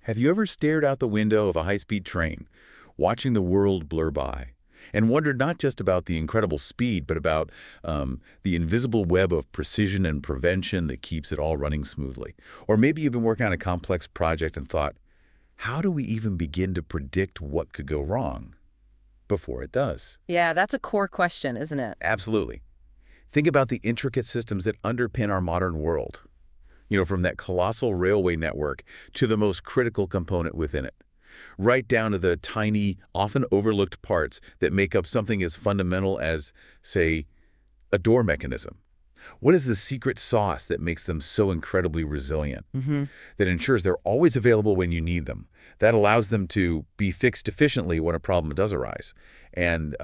Have you ever stared out the window of a high-speed train, watching the world blur by, and wondered not just about the incredible speed, but about the invisible web of precision and prevention that keeps it all running smoothly? Or maybe you've been working on a complex project and thought, how do we even begin to predict what could go wrong before it does? Yeah, that's a core question, isn't it? Absolutely. Think about the intricate systems that underpin our modern world. From that colossal railway network to the most critical component within it, right down to the tiny, often overlooked parts that make up something as fundamental as, say, a door mechanism. What is the secret sauce that makes them so incredibly resilient, that ensures they're always available when you need them, that allows them to be fixed efficiently when a problem does arise, and,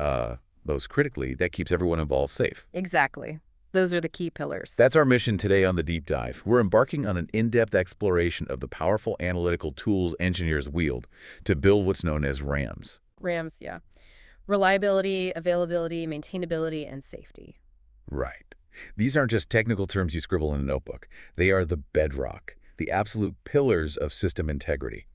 most critically, that keeps everyone involved safe? Exactly. Those are the key pillars. That's our mission today on The Deep Dive. We're embarking on an in-depth exploration of the powerful analytical tools engineers wield to build what's known as RAMS. RAMS, yeah. Reliability, availability, maintainability, and safety. Right. These aren't just technical terms you scribble in a notebook. They are the bedrock, the absolute pillars of system integrity,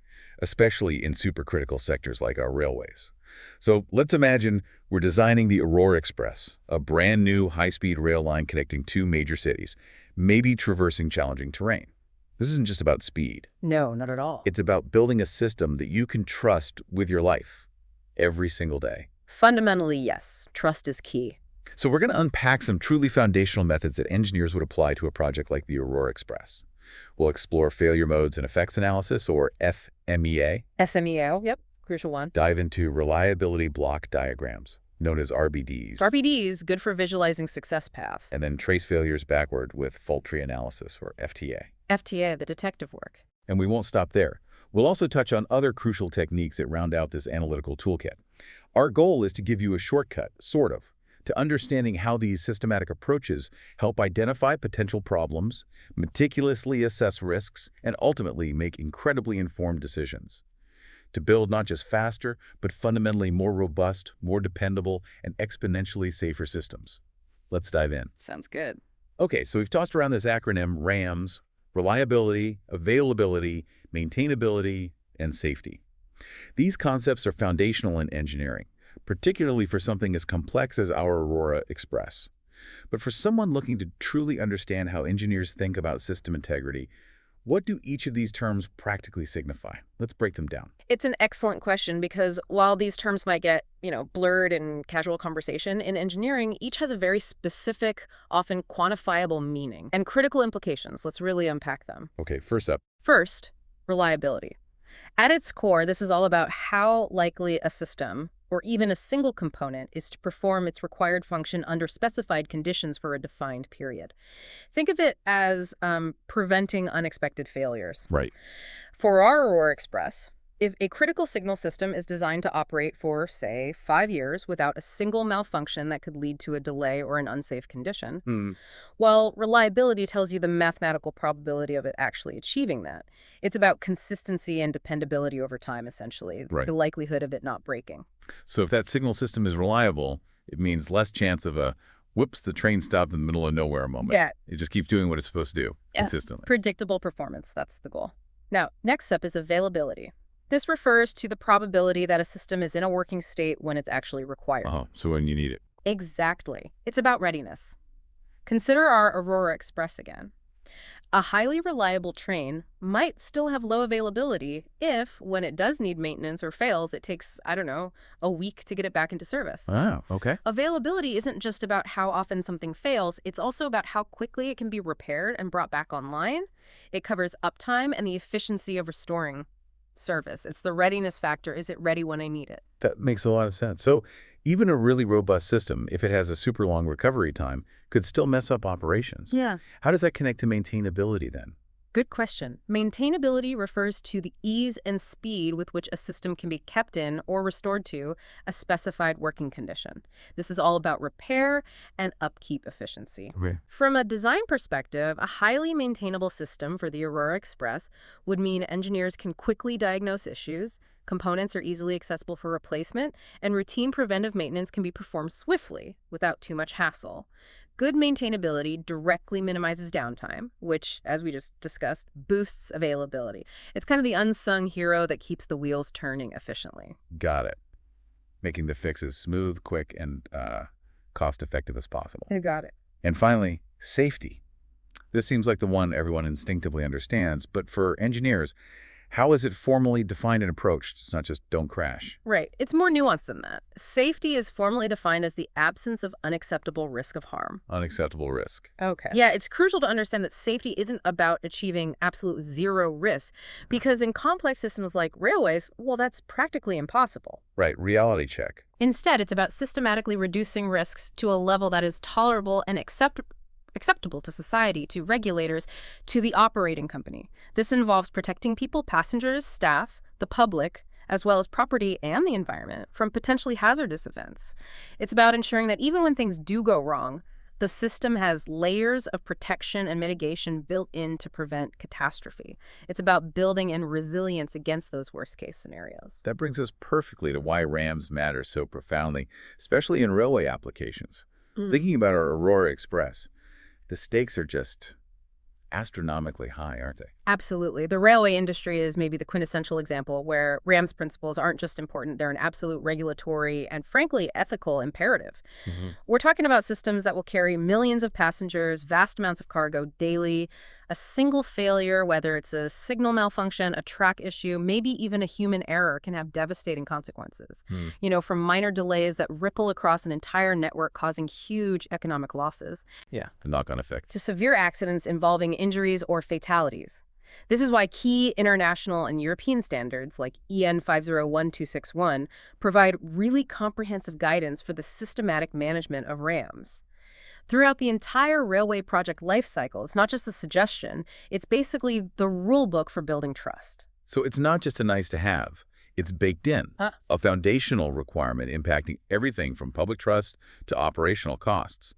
especially in supercritical sectors like our railways. So let's imagine we're designing the Aurora Express, a brand new high-speed rail line connecting two major cities, maybe traversing challenging terrain. This isn't just about speed. No, not at all. It's about building a system that you can trust with your life every single day. Fundamentally, yes. Trust is key. So we're going to unpack some truly foundational methods that engineers would apply to a project like the Aurora Express. We'll explore failure modes and effects analysis, or FMEA. FMEA, yep. Crucial one. Dive into reliability block diagrams, known as RBDs. RBDs, good for visualizing success paths. And then trace failures backward with fault tree analysis, or FTA. FTA, the detective work. And we won't stop there. We'll also touch on other crucial techniques that round out this analytical toolkit. Our goal is to give you a shortcut, sort of, to understanding how these systematic approaches help identify potential problems, meticulously assess risks, and ultimately make incredibly informed decisions. To build not just faster, but fundamentally more robust, more dependable, and exponentially safer systems. Let's dive in. Sounds good. Okay, so we've tossed around this acronym RAMS: reliability, availability, maintainability, and safety. These concepts are foundational in engineering, particularly for something as complex as our Aurora Express. But for someone looking to truly understand how engineers think about system integrity, what do each of these terms practically signify? Let's break them down. It's an excellent question because while these terms might get, blurred in casual conversation, in engineering, each has a very specific, often quantifiable meaning and critical implications. Let's really unpack them. Okay, first up. First, reliability. At its core, this is all about how likely a system, or even a single component, is to perform its required function under specified conditions for a defined period. Think of it as preventing unexpected failures. Right. For our Aurora Express, if a critical signal system is designed to operate for, say, 5 years without a single malfunction that could lead to a delay or an unsafe condition, well, reliability tells you the mathematical probability of it actually achieving that. It's about consistency and dependability over time, essentially, the likelihood of it not breaking. So if that signal system is reliable, it means less chance of a whoops, the train stopped in the middle of nowhere moment. Yeah. It just keeps doing what it's supposed to do consistently. Predictable performance, that's the goal. Now, next up is availability. This refers to the probability that a system is in a working state when it's actually required. So when you need it. Exactly. It's about readiness. Consider our Aurora Express again. A highly reliable train might still have low availability if, when it does need maintenance or fails, it takes, a week to get it back into service. Oh, okay. Availability isn't just about how often something fails, it's also about how quickly it can be repaired and brought back online. It covers uptime and the efficiency of restoring service. It's the readiness factor. Is it ready when I need it? That makes a lot of sense. So even a really robust system, if it has a super long recovery time, could still mess up operations. Yeah. How does that connect to maintainability then? Good question. Maintainability refers to the ease and speed with which a system can be kept in or restored to a specified working condition. This is all about repair and upkeep efficiency. Okay. From a design perspective, a highly maintainable system for the Aurora Express would mean engineers can quickly diagnose issues, components are easily accessible for replacement, and routine preventive maintenance can be performed swiftly without too much hassle. Good maintainability directly minimizes downtime, which, as we just discussed, boosts availability. It's kind of the unsung hero that keeps the wheels turning efficiently. Got it. Making the fixes smooth, quick, and cost-effective as possible. You got it. And finally, safety. This seems like the one everyone instinctively understands, but for engineers, how is it formally defined and approached? It's not just don't crash. Right. It's more nuanced than that. Safety is formally defined as the absence of unacceptable risk of harm. Unacceptable risk. Okay. Yeah, it's crucial to understand that safety isn't about achieving absolute zero risk, because in complex systems like railways, well, that's practically impossible. Right, reality check. Instead, it's about systematically reducing risks to a level that is tolerable and acceptable to society, to regulators, to the operating company. This involves protecting people, passengers, staff, the public, as well as property and the environment from potentially hazardous events. It's about ensuring that even when things do go wrong, the system has layers of protection and mitigation built in to prevent catastrophe. It's about building in resilience against those worst-case scenarios. That brings us perfectly to why RAMS matter so profoundly, especially in railway applications. Thinking about our Aurora Express, the stakes are just astronomically high, aren't they? Absolutely. The railway industry is maybe the quintessential example where RAMS principles aren't just important, they're an absolute regulatory and, frankly, ethical imperative. We're talking about systems that will carry millions of passengers, vast amounts of cargo daily. A single failure, whether it's a signal malfunction, a track issue, maybe even a human error, can have devastating consequences. You know, from minor delays that ripple across an entire network, causing huge economic losses. Yeah, the knock-on effects. To severe accidents involving injuries or fatalities. This is why key international and European standards like EN 501261 provide really comprehensive guidance for the systematic management of RAMS. Throughout the entire railway project lifecycle, it's not just a suggestion, it's basically the rule book for building trust. So it's not just a nice to have, it's baked in, a foundational requirement impacting everything from public trust to operational costs.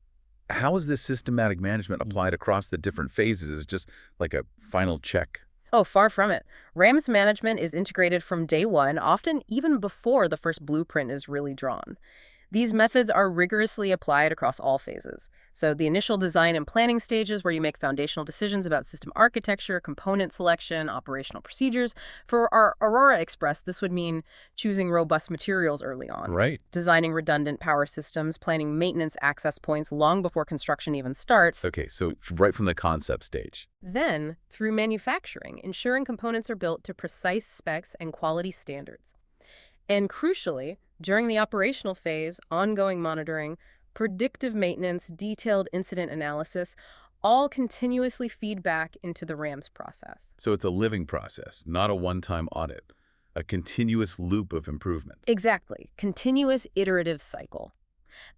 How is this systematic management applied across the different phases? Is it just like a final check? Oh, far from it. RAMS management is integrated from day one, often even before the first blueprint is really drawn. These methods are rigorously applied across all phases. So the initial design and planning stages where you make foundational decisions about system architecture, component selection, operational procedures. For our Aurora Express, this would mean choosing robust materials early on. Right. Designing redundant power systems, planning maintenance access points long before construction even starts. Okay, so right from the concept stage. Then, through manufacturing, ensuring components are built to precise specs and quality standards. And crucially, during the operational phase, ongoing monitoring, predictive maintenance, detailed incident analysis, all continuously feed back into the RAMS process. So it's a living process, not a one-time audit, a continuous loop of improvement. Exactly. Continuous iterative cycle.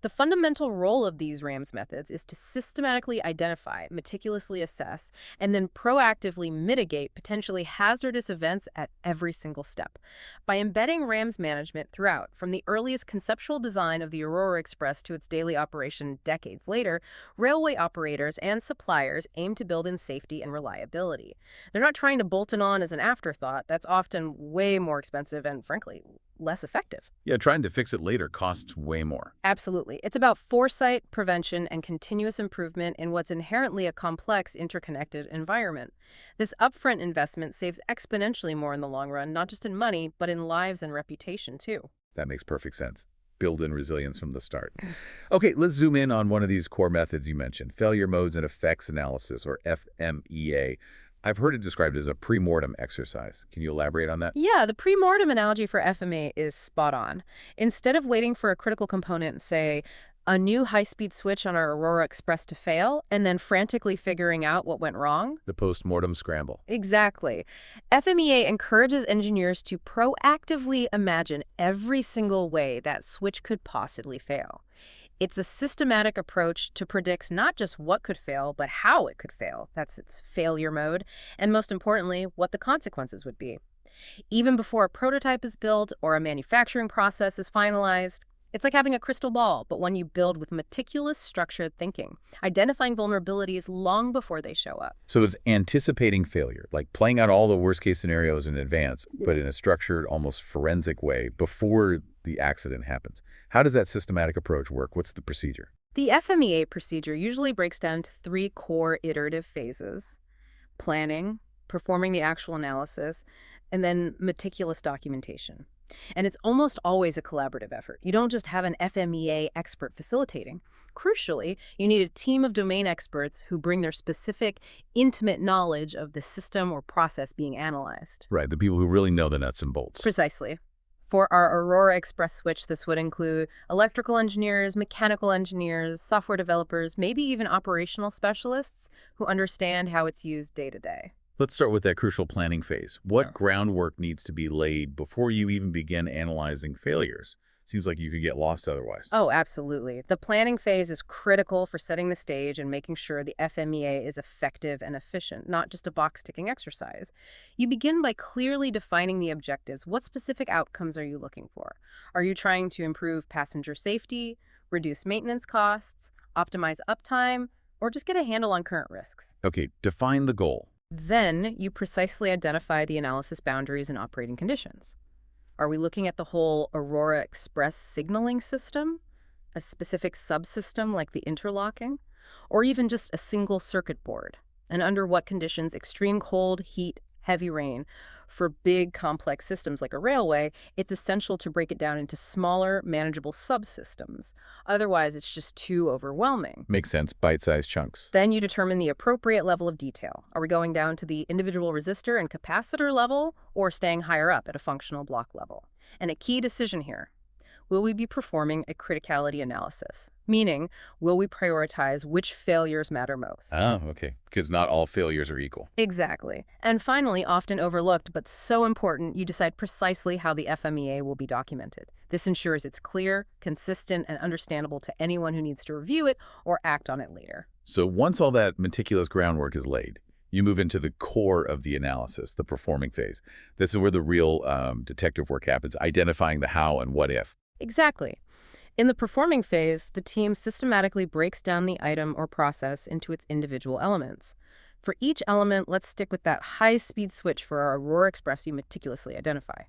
The fundamental role of these RAMS methods is to systematically identify, meticulously assess, and then proactively mitigate potentially hazardous events at every single step. By embedding RAMS management throughout, from the earliest conceptual design of the Aurora Express to its daily operation decades later, railway operators and suppliers aim to build in safety and reliability. They're not trying to bolt it on as an afterthought. That's often way more expensive and, frankly, less effective. Yeah, trying to fix it later costs way more. Absolutely. It's about foresight, prevention, and continuous improvement in what's inherently a complex, interconnected environment. This upfront investment saves exponentially more in the long run, not just in money, but in lives and reputation, too. That makes perfect sense. Build in resilience from the start. Okay, let's zoom in on one of these core methods you mentioned, failure modes and effects analysis, or FMEA. I've heard it described as a pre-mortem exercise. Can you elaborate on that? Yeah, the pre-mortem analogy for FMA is spot on. Instead of waiting for a critical component, say, a new high-speed switch on our Aurora Express to fail, and then frantically figuring out what went wrong. The post-mortem scramble. Exactly. FMEA encourages engineers to proactively imagine every single way that switch could possibly fail. It's a systematic approach to predict not just what could fail, but how it could fail. That's its failure mode. And most importantly, what the consequences would be. Even before a prototype is built or a manufacturing process is finalized, it's like having a crystal ball, but one you build with meticulous, structured thinking, identifying vulnerabilities long before they show up. So it's anticipating failure, like playing out all the worst-case scenarios in advance, but in a structured, almost forensic way before the accident happens. How does that systematic approach work? What's the procedure? The FMEA procedure usually breaks down into three core iterative phases: planning, performing the actual analysis, and then meticulous documentation. And it's almost always a collaborative effort. You don't just have an FMEA expert facilitating. Crucially, you need a team of domain experts who bring their specific, intimate knowledge of the system or process being analyzed. Right, the people who really know the nuts and bolts. Precisely. For our Aurora Express switch, this would include electrical engineers, mechanical engineers, software developers, maybe even operational specialists who understand how it's used day to day. Let's start with that crucial planning phase. What Yeah. groundwork needs to be laid before you even begin analyzing failures? Seems like you could get lost otherwise. Oh, absolutely. The planning phase is critical for setting the stage and making sure the FMEA is effective and efficient, not just a box-ticking exercise. You begin by clearly defining the objectives. What specific outcomes are you looking for? Are you trying to improve passenger safety, reduce maintenance costs, optimize uptime, or just get a handle on current risks? Okay, define the goal. Then you precisely identify the analysis boundaries and operating conditions. Are we looking at the whole Aurora Express signaling system, a specific subsystem like the interlocking, or even just a single circuit board? And under what conditions extreme cold, heat, heavy rain? For big, complex systems like a railway, it's essential to break it down into smaller, manageable subsystems. Otherwise, it's just too overwhelming. Makes sense, bite-sized chunks. Then you determine the appropriate level of detail. Are we going down to the individual resistor and capacitor level, or staying higher up at a functional block level? And a key decision here: will we be performing a criticality analysis? Meaning, will we prioritize which failures matter most? Oh, okay. Because not all failures are equal. Exactly. And finally, often overlooked but so important, you decide precisely how the FMEA will be documented. This ensures it's clear, consistent, and understandable to anyone who needs to review it or act on it later. So once all that meticulous groundwork is laid, you move into the core of the analysis, the performing phase. This is where the real detective work happens, identifying the how and what if. Exactly. In the performing phase, the team systematically breaks down the item or process into its individual elements. For each element, let's stick with that high-speed switch for our Aurora Express you meticulously identify.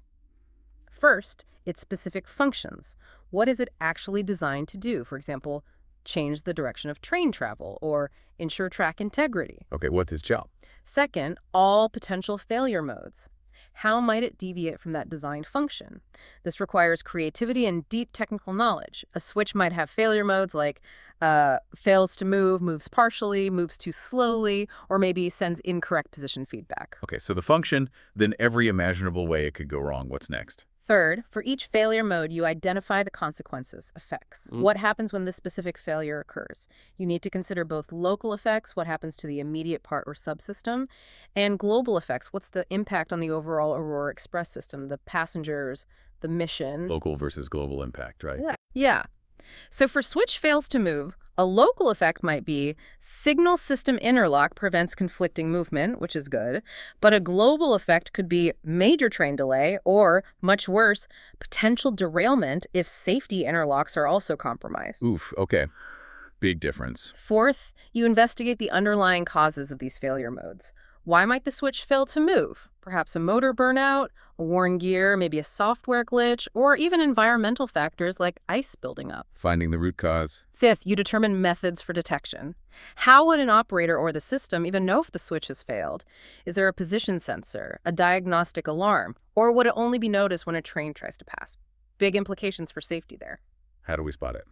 First, its specific functions. What is it actually designed to do? For example, change the direction of train travel or ensure track integrity. Okay, what's its job? Second, all potential failure modes. How might it deviate from that designed function? This requires creativity and deep technical knowledge. A switch might have failure modes like fails to move, moves partially, moves too slowly, or maybe sends incorrect position feedback. Okay, so the function, then every imaginable way it could go wrong. What's next? Third, for each failure mode, you identify the consequences, effects. What happens when this specific failure occurs? You need to consider both local effects, what happens to the immediate part or subsystem, and global effects, what's the impact on the overall Aurora Express system, the passengers, the mission. Local versus global impact, right? Yeah. So for switch fails to move, a local effect might be signal system interlock prevents conflicting movement, which is good, but a global effect could be major train delay or, much worse, potential derailment if safety interlocks are also compromised. Oof, okay. Big difference. Fourth, you investigate the underlying causes of these failure modes. Why might the switch fail to move? Perhaps a motor burnout, a worn gear, maybe a software glitch, or even environmental factors like ice building up. Finding the root cause. Fifth, you determine methods for detection. How would an operator or the system even know if the switch has failed? Is there a position sensor, a diagnostic alarm, or would it only be noticed when a train tries to pass? Big implications for safety there. How do we spot it?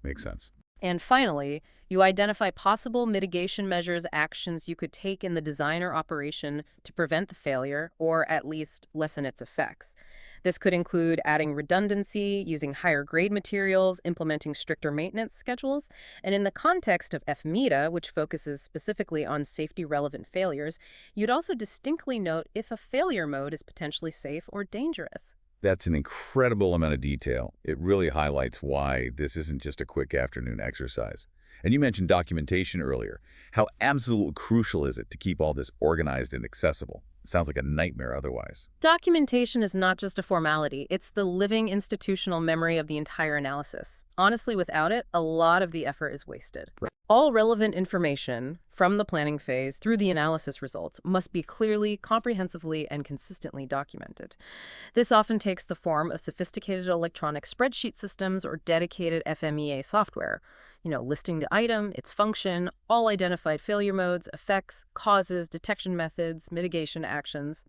Makes sense. And finally, you identify possible mitigation measures, actions you could take in the design or operation to prevent the failure or at least lessen its effects. This could include adding redundancy, using higher grade materials, implementing stricter maintenance schedules, and in the context of FMECA, which focuses specifically on safety-relevant failures, you'd also distinctly note if a failure mode is potentially safe or dangerous. That's an incredible amount of detail. It really highlights why this isn't just a quick afternoon exercise. And you mentioned documentation earlier. How absolutely crucial is it to keep all this organized and accessible? It sounds like a nightmare otherwise. Documentation is not just a formality. It's the living institutional memory of the entire analysis. Honestly, without it, a lot of the effort is wasted. Right. All relevant information from the planning phase through the analysis results must be clearly, comprehensively, and consistently documented. This often takes the form of sophisticated electronic spreadsheet systems or dedicated FMEA software. listing the item, its function, all identified failure modes, effects, causes, detection methods, mitigation actions,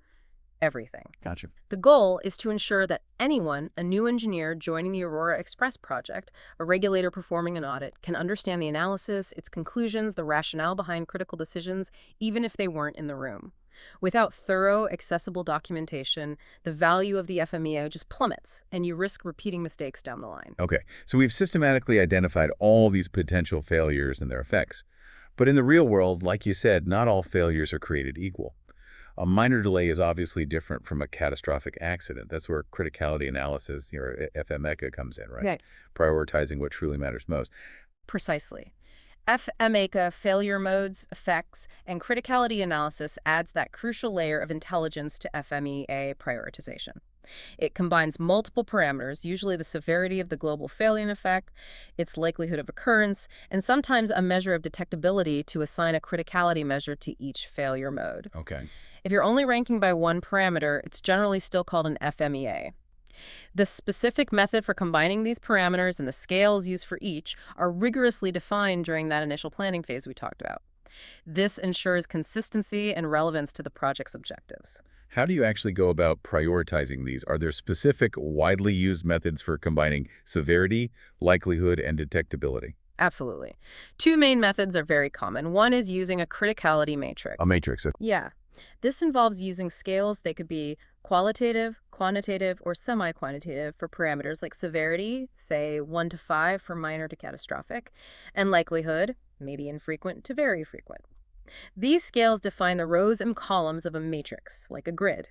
everything. Gotcha. The goal is to ensure that anyone, a new engineer joining the Aurora Express project, a regulator performing an audit, can understand the analysis, its conclusions, the rationale behind critical decisions, even if they weren't in the room. Without thorough, accessible documentation, the value of the FMEA just plummets, and you risk repeating mistakes down the line. Okay, so we've systematically identified all these potential failures and their effects. But in the real world, like you said, not all failures are created equal. A minor delay is obviously different from a catastrophic accident. That's where criticality analysis, or FMECA, comes in, right? Right. Prioritizing what truly matters most. Precisely. FMECA, failure modes, effects, and criticality analysis adds that crucial layer of intelligence to FMEA prioritization. It combines multiple parameters, usually the severity of the global failing effect, its likelihood of occurrence, and sometimes a measure of detectability to assign a criticality measure to each failure mode. Okay. If you're only ranking by one parameter, it's generally still called an FMEA. The specific method for combining these parameters and the scales used for each are rigorously defined during that initial planning phase we talked about. This ensures consistency and relevance to the project's objectives. How do you actually go about prioritizing these? Are there specific, widely used methods for combining severity, likelihood, and detectability? Absolutely. Two main methods are very common. One is using a criticality matrix. A matrix. Yeah. This involves using scales. They could be qualitative, quantitative, or semi-quantitative for parameters like severity, say 1 to 5 for minor to catastrophic, and likelihood, maybe infrequent to very frequent. These scales define the rows and columns of a matrix, like a grid.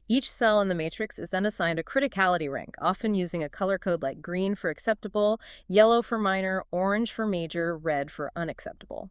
Each cell in the matrix is then assigned a criticality rank, often using a color code like green for acceptable, yellow for minor, orange for major, red for unacceptable.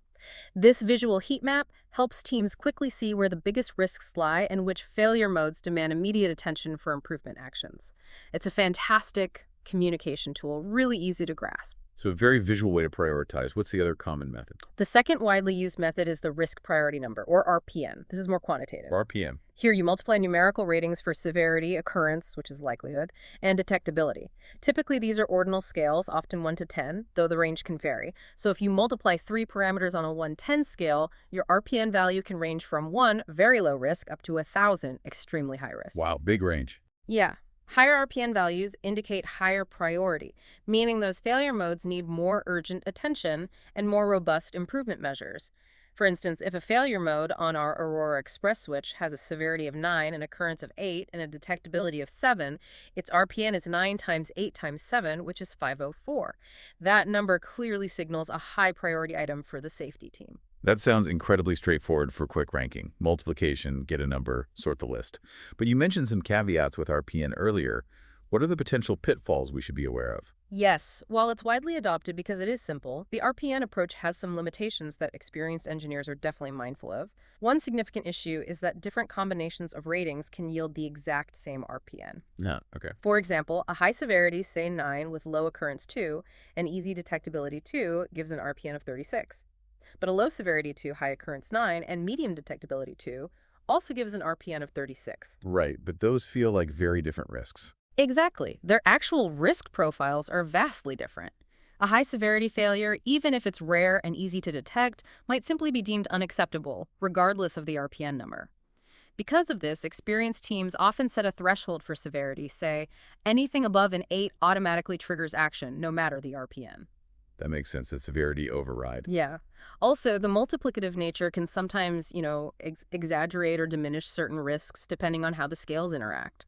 This visual heat map helps teams quickly see where the biggest risks lie and which failure modes demand immediate attention for improvement actions. It's a fantastic communication tool, really easy to grasp. So a very visual way to prioritize. What's the other common method? The second widely used method is the risk priority number, or RPN. This is more quantitative. RPM. Here you multiply numerical ratings for severity, occurrence, which is likelihood, and detectability. Typically these are ordinal scales, often 1 to 10, though the range can vary. So if you multiply 3 parameters on a 1-10 scale, your RPN value can range from 1, very low risk, up to 1,000, extremely high risk. Wow, big range. Yeah. Higher RPN values indicate higher priority, meaning those failure modes need more urgent attention and more robust improvement measures. For instance, if a failure mode on our Aurora Express switch has a severity of 9, an occurrence of 8, and a detectability of 7, its RPN is 9 times 8 times 7, which is 504. That number clearly signals a high priority item for the safety team. That sounds incredibly straightforward for quick ranking. Multiplication, get a number, sort the list. But you mentioned some caveats with RPN earlier. What are the potential pitfalls we should be aware of? Yes, while it's widely adopted because it is simple, the RPN approach has some limitations that experienced engineers are definitely mindful of. One significant issue is that different combinations of ratings can yield the exact same RPN. No, okay. For example, a high severity, say 9, with low occurrence 2, and easy detectability 2 gives an RPN of 36. But a low severity 2, high occurrence 9, and medium detectability 2 also gives an RPN of 36. Right, but those feel like very different risks. Exactly. Their actual risk profiles are vastly different. A high-severity failure, even if it's rare and easy to detect, might simply be deemed unacceptable, regardless of the RPN number. Because of this, experienced teams often set a threshold for severity, say, anything above an 8 automatically triggers action, no matter the RPN. That makes sense, the severity override. Yeah. Also, the multiplicative nature can sometimes, exaggerate or diminish certain risks depending on how the scales interact.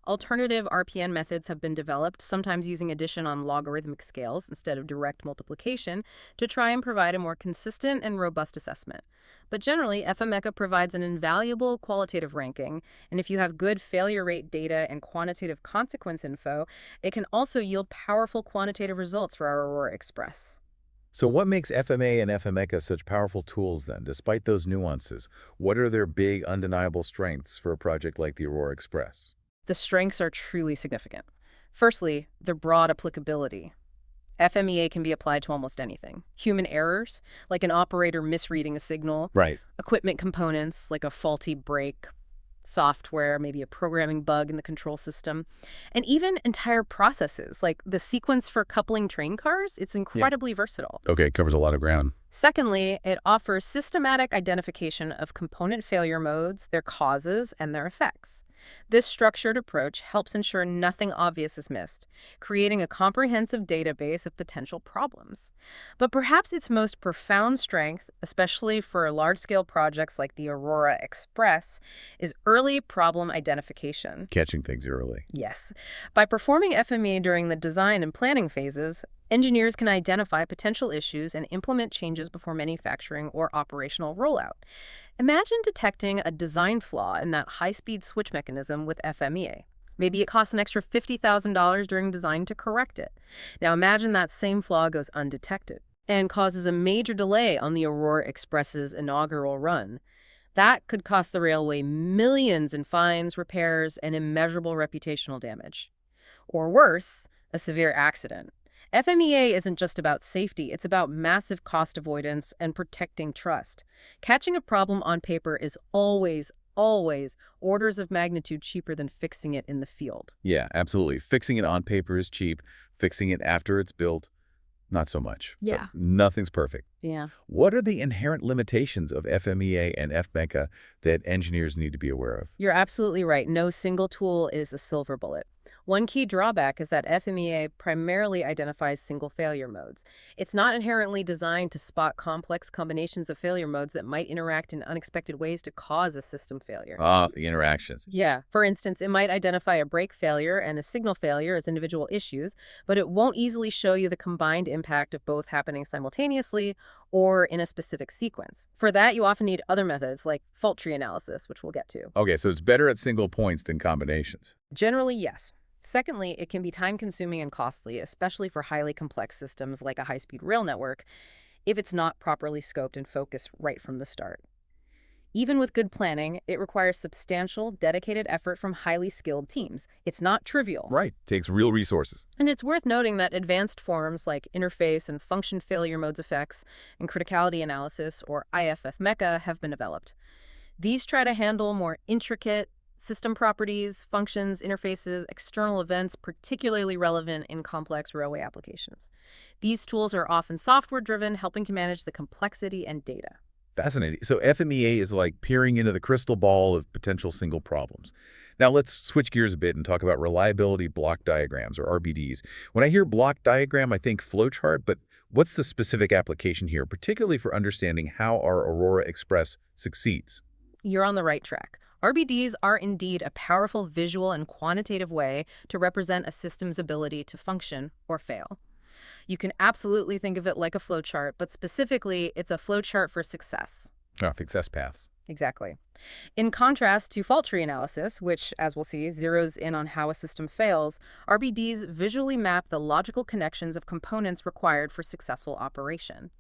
Alternative RPN methods have been developed, sometimes using addition on logarithmic scales instead of direct multiplication, to try and provide a more consistent and robust assessment. But generally, FMECA provides an invaluable qualitative ranking, and if you have good failure rate data and quantitative consequence info, it can also yield powerful quantitative results for our Aurora Express. So what makes FMA and FMECA such powerful tools then, despite those nuances? What are their big, undeniable strengths for a project like the Aurora Express? The strengths are truly significant. Firstly, their broad applicability. FMEA can be applied to almost anything. Human errors, like an operator misreading a signal. Right. Equipment components, like a faulty brake. software, maybe a programming bug in the control system, and even entire processes, like the sequence for coupling train cars. It's incredibly versatile. Okay, it covers a lot of ground. Secondly, it offers systematic identification of component failure modes, their causes, and their effects. This structured approach helps ensure nothing obvious is missed, creating a comprehensive database of potential problems. But perhaps its most profound strength, especially for large-scale projects like the Aurora Express, is early problem identification. Catching things early. Yes. By performing FMEA during the design and planning phases, engineers can identify potential issues and implement changes before manufacturing or operational rollout. Imagine detecting a design flaw in that high-speed switch mechanism with FMEA. Maybe it costs an extra $50,000 during design to correct it. Now imagine that same flaw goes undetected and causes a major delay on the Aurora Express's inaugural run. That could cost the railway millions in fines, repairs, and immeasurable reputational damage. Or worse, a severe accident. FMEA isn't just about safety, it's about massive cost avoidance and protecting trust. Catching a problem on paper is always orders of magnitude cheaper than fixing it in the field. Yeah, absolutely. Fixing it on paper is cheap. Fixing it after it's built, not so much. Yeah. But nothing's perfect. Yeah. What are the inherent limitations of FMEA and FMECA that engineers need to be aware of? You're absolutely right. No single tool is a silver bullet. One key drawback is that FMEA primarily identifies single failure modes. It's not inherently designed to spot complex combinations of failure modes that might interact in unexpected ways to cause a system failure. The interactions. Yeah. For instance, it might identify a brake failure and a signal failure as individual issues, but it won't easily show you the combined impact of both happening simultaneously or in a specific sequence. For that, you often need other methods like fault tree analysis, which we'll get to. Okay, so it's better at single points than combinations. Generally, yes. Secondly, it can be time-consuming and costly, especially for highly complex systems like a high-speed rail network, if it's not properly scoped and focused right from the start. Even with good planning, it requires substantial, dedicated effort from highly skilled teams. It's not trivial. Right. Takes real resources. And it's worth noting that advanced forms like interface and function failure modes effects and criticality analysis, or IFF-MECA, have been developed. These try to handle more intricate system properties, functions, interfaces, external events, particularly relevant in complex railway applications. These tools are often software-driven, helping to manage the complexity and data. Fascinating. So FMEA is like peering into the crystal ball of potential single problems. Now let's switch gears a bit and talk about reliability block diagrams, or RBDs. When I hear block diagram, I think flowchart, but what's the specific application here, particularly for understanding how our Aurora Express succeeds? You're on the right track. RBDs are indeed a powerful visual and quantitative way to represent a system's ability to function or fail. You can absolutely think of it like a flowchart, but specifically, it's a flowchart for success. Success paths. Exactly. In contrast to fault tree analysis, which, as we'll see, zeroes in on how a system fails, RBDs visually map the logical connections of components required for successful operation.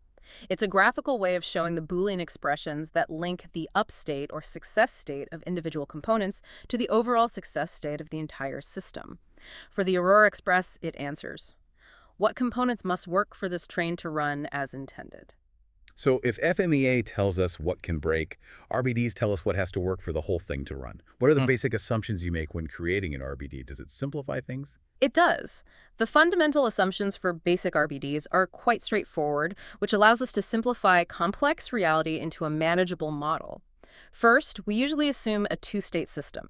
It's a graphical way of showing the Boolean expressions that link the up state or success state of individual components to the overall success state of the entire system. For the Aurora Express, it answers, what components must work for this train to run as intended? So if FMEA tells us what can break, RBDs tell us what has to work for the whole thing to run. What are the basic assumptions you make when creating an RBD? Does it simplify things? It does. The fundamental assumptions for basic RBDs are quite straightforward, which allows us to simplify complex reality into a manageable model. First, we usually assume a two-state system,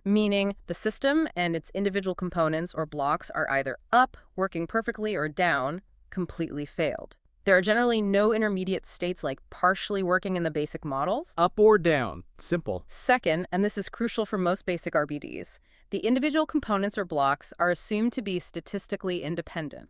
meaning the system and its individual components or blocks are either up, working perfectly, or down, completely failed. There are generally no intermediate states like partially working in the basic models. Up or down. Simple. Second, and this is crucial for most basic RBDs, the individual components or blocks are assumed to be statistically independent.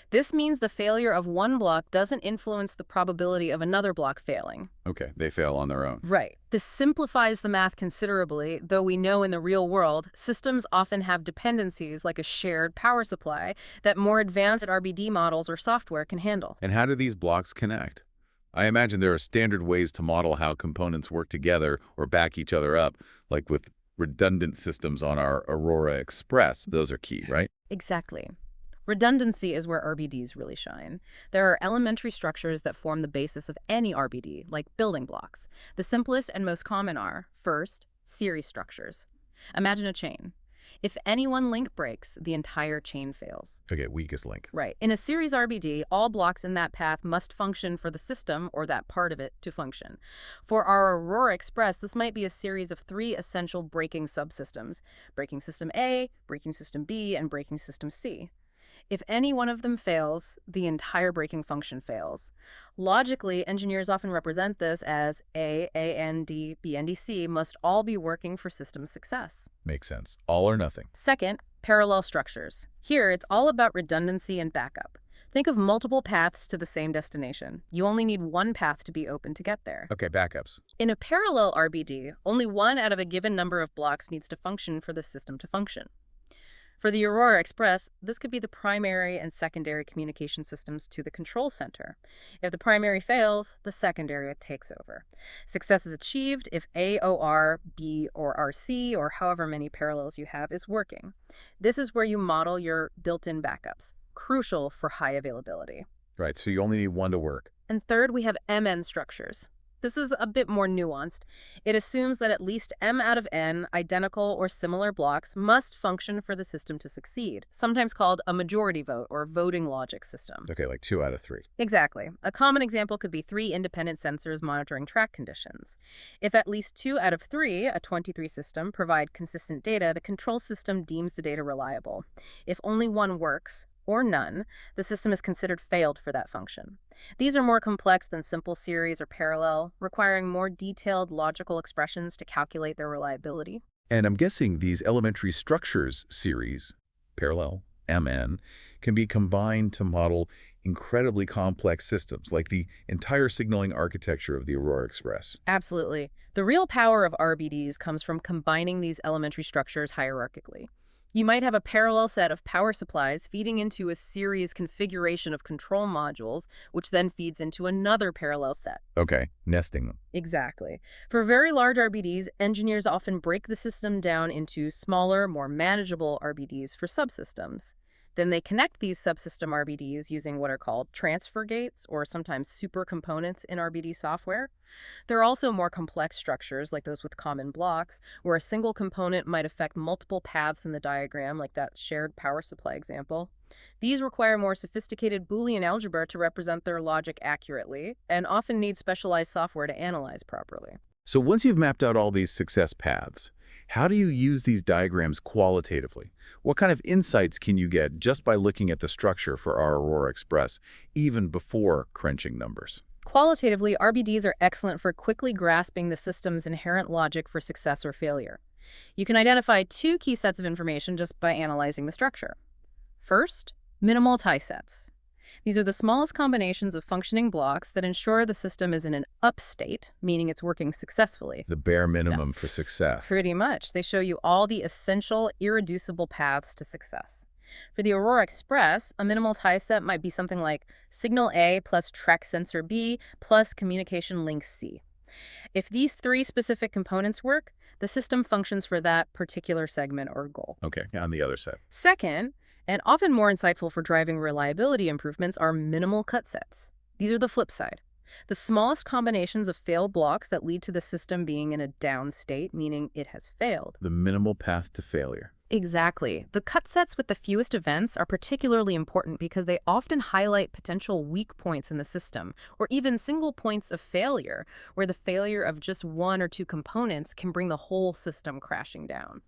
This means the failure of one block doesn't influence the probability of another block failing. Okay, they fail on their own. Right. This simplifies the math considerably, though we know in the real world, systems often have dependencies like a shared power supply that more advanced RBD models or software can handle. And how do these blocks connect? I imagine there are standard ways to model how components work together or back each other up, like with redundant systems on our Aurora Express. Those are key, right? Exactly. Redundancy is where RBDs really shine. There are elementary structures that form the basis of any RBD, like building blocks. The simplest and most common are, first, Series structures. Imagine a chain. If any one link breaks, the entire chain fails. Okay, weakest link. Right. In a series RBD, all blocks in that path must function for the system or that part of it to function. For our Aurora Express, this might be a series of 3 essential braking subsystems: braking system A, braking system B, and braking system C. If any one of them fails, the entire braking function fails. Logically, engineers often represent this as A, and D, B, and D, C must all be working for system success. Makes sense. All or nothing. Second, parallel structures. Here, it's all about redundancy and backup. Think of multiple paths to the same destination. You only need one path to be open to get there. Okay, backups. In a parallel RBD, only one out of a given number of blocks needs to function for the system to function. For the Aurora Express, this could be the primary and secondary communication systems to the control center. If the primary fails, the secondary takes over. Success is achieved if A, OR, B, or RC, or however many parallels you have, is working. This is where you model your built-in backups, crucial for high availability. Right, so you only need one to work. And third, we have MN structures. This is a bit more nuanced. It assumes that at least M out of N identical or similar blocks must function for the system to succeed, sometimes called a majority vote or voting logic system. Okay, like 2 out of 3. Exactly. A common example could be 3 independent sensors monitoring track conditions. If at least 2 out of 3, a 23 system, provide consistent data, the control system deems the data reliable. If only one works, or none, the system is considered failed for that function. These are more complex than simple series or parallel, requiring more detailed logical expressions to calculate their reliability. And I'm guessing these elementary structures, series, parallel, MN, can be combined to model incredibly complex systems, like the entire signaling architecture of the Aurora Express. Absolutely. The real power of RBDs comes from combining these elementary structures hierarchically. You might have a parallel set of power supplies feeding into a series configuration of control modules, which then feeds into another parallel set. Okay, nesting them. Exactly. For very large RBDs, engineers often break the system down into smaller, more manageable RBDs for subsystems. Then they connect these subsystem RBDs using what are called transfer gates, or sometimes super components in RBD software. There are also more complex structures, like those with common blocks, where a single component might affect multiple paths in the diagram, like that shared power supply example. These require more sophisticated Boolean algebra to represent their logic accurately, and often need specialized software to analyze properly. So once you've mapped out all these success paths, how do you use these diagrams qualitatively? What kind of insights can you get just by looking at the structure for our Aurora Express, even before crunching numbers? Qualitatively, RBDs are excellent for quickly grasping the system's inherent logic for success or failure. You can identify 2 key sets of information just by analyzing the structure. First, minimal tie sets. These are the smallest combinations of functioning blocks that ensure the system is in an up state, meaning it's working successfully. The bare minimum for success. Pretty much. They show you all the essential, irreducible paths to success. For the Aurora Express, a minimal tie set might be something like signal A plus track sensor B plus communication link C. If these 3 specific components work, the system functions for that particular segment or goal. Okay, on the other side. Second, and often more insightful for driving reliability improvements, are minimal cut sets. These are the flip side. The smallest combinations of failed blocks that lead to the system being in a down state, meaning it has failed. The minimal path to failure. Exactly. The cut sets with the fewest events are particularly important because they often highlight potential weak points in the system, or even single points of failure, where the failure of just 1 or 2 components can bring the whole system crashing down.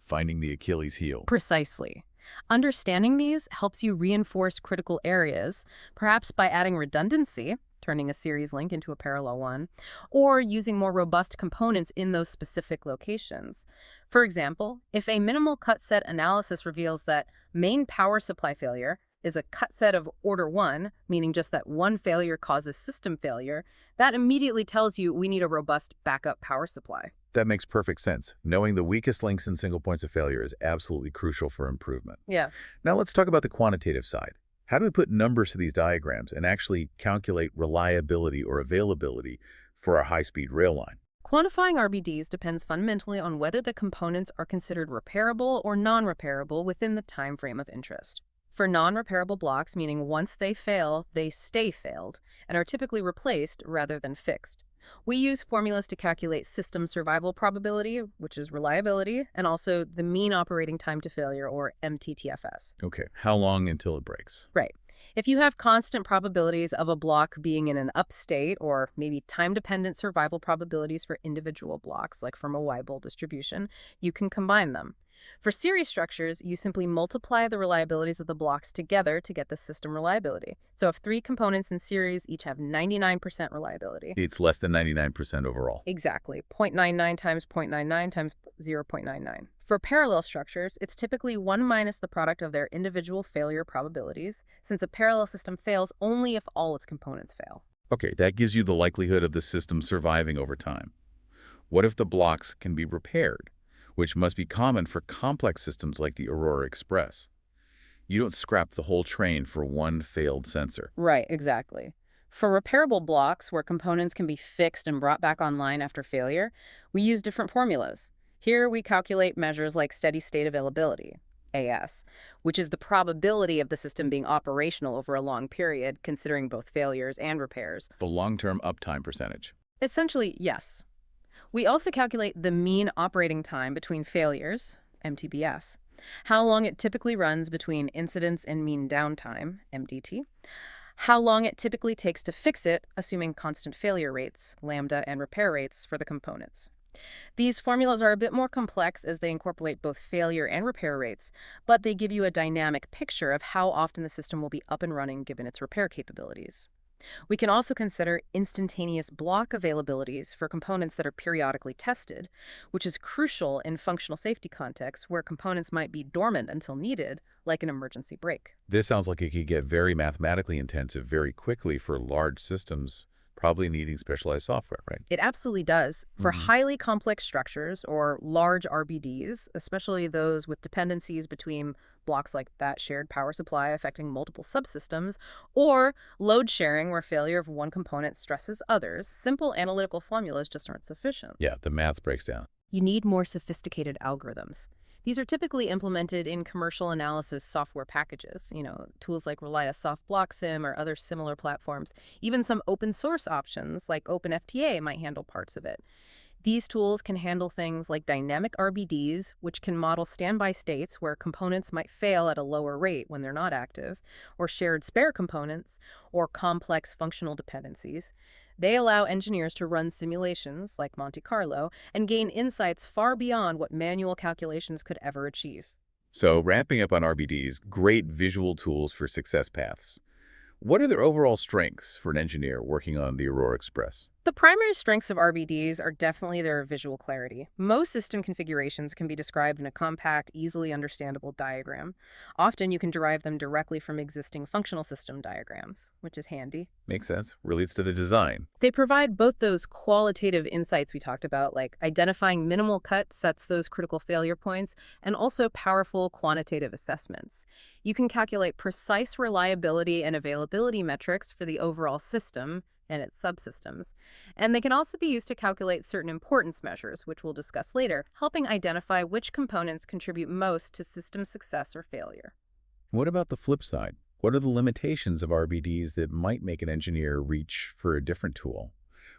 Finding the Achilles heel. Precisely. Understanding these helps you reinforce critical areas, perhaps by adding redundancy, turning a series link into a parallel one, or using more robust components in those specific locations. For example, if a minimal cut set analysis reveals that main power supply failure is a cut set of order 1, meaning just that one failure causes system failure, that immediately tells you we need a robust backup power supply. That makes perfect sense. Knowing the weakest links and single points of failure is absolutely crucial for improvement. Yeah. Now let's talk about the quantitative side. How do we put numbers to these diagrams and actually calculate reliability or availability for a high-speed rail line? Quantifying RBDs depends fundamentally on whether the components are considered repairable or non-repairable within the time frame of interest. For non-repairable blocks, meaning once they fail, they stay failed, and are typically replaced rather than fixed. We use formulas to calculate system survival probability, which is reliability, and also the mean operating time to failure, or MTTFS. Okay, how long until it breaks? Right. If you have constant probabilities of a block being in an up state, or maybe time-dependent survival probabilities for individual blocks, like from a Weibull distribution, you can combine them. For series structures, you simply multiply the reliabilities of the blocks together to get the system reliability. So if 3 components in series each have 99% reliability. It's less than 99% overall. Exactly. 0.99 times 0.99 times 0.99. For parallel structures, it's typically 1 minus the product of their individual failure probabilities, since a parallel system fails only if all its components fail. Okay, that gives you the likelihood of the system surviving over time. What if the blocks can be repaired, which must be common for complex systems like the Aurora Express? You don't scrap the whole train for one failed sensor. Right, exactly. For repairable blocks, where components can be fixed and brought back online after failure, we use different formulas. Here we calculate measures like steady state availability, AS, which is the probability of the system being operational over a long period, considering both failures and repairs. The long-term uptime percentage. Essentially, yes. We also calculate the mean operating time between failures, MTBF, how long it typically runs between incidents and mean downtime, MDT, how long it typically takes to fix it, assuming constant failure rates, lambda, and repair rates for the components. These formulas are a bit more complex as they incorporate both failure and repair rates, but they give you a dynamic picture of how often the system will be up and running given its repair capabilities. We can also consider instantaneous block availabilities for components that are periodically tested, which is crucial in functional safety contexts where components might be dormant until needed, like an emergency brake. This sounds like it could get very mathematically intensive very quickly for large systems, probably needing specialized software, right? It absolutely does. For highly complex structures or large RBDs, especially those with dependencies between blocks like that shared power supply affecting multiple subsystems, or load sharing where failure of one component stresses others, simple analytical formulas just aren't sufficient. Yeah, the math breaks down. You need more sophisticated algorithms. These are typically implemented in commercial analysis software packages, tools like Relia Soft Block Sim or other similar platforms. Even some open source options like OpenFTA might handle parts of it. These tools can handle things like dynamic RBDs, which can model standby states where components might fail at a lower rate when they're not active, or shared spare components, or complex functional dependencies. They allow engineers to run simulations, like Monte Carlo, and gain insights far beyond what manual calculations could ever achieve. So, wrapping up on RBDs, great visual tools for success paths. What are their overall strengths for an engineer working on the Aurora Express? The primary strengths of RBDs are definitely their visual clarity. Most system configurations can be described in a compact, easily understandable diagram. Often you can derive them directly from existing functional system diagrams, which is handy. Makes sense. Relates to the design. They provide both those qualitative insights we talked about, like identifying minimal cut sets those critical failure points, and also powerful quantitative assessments. You can calculate precise reliability and availability metrics for the overall system and its subsystems. And they can also be used to calculate certain importance measures, which we'll discuss later, helping identify which components contribute most to system success or failure. What about the flip side? What are the limitations of RBDs that might make an engineer reach for a different tool?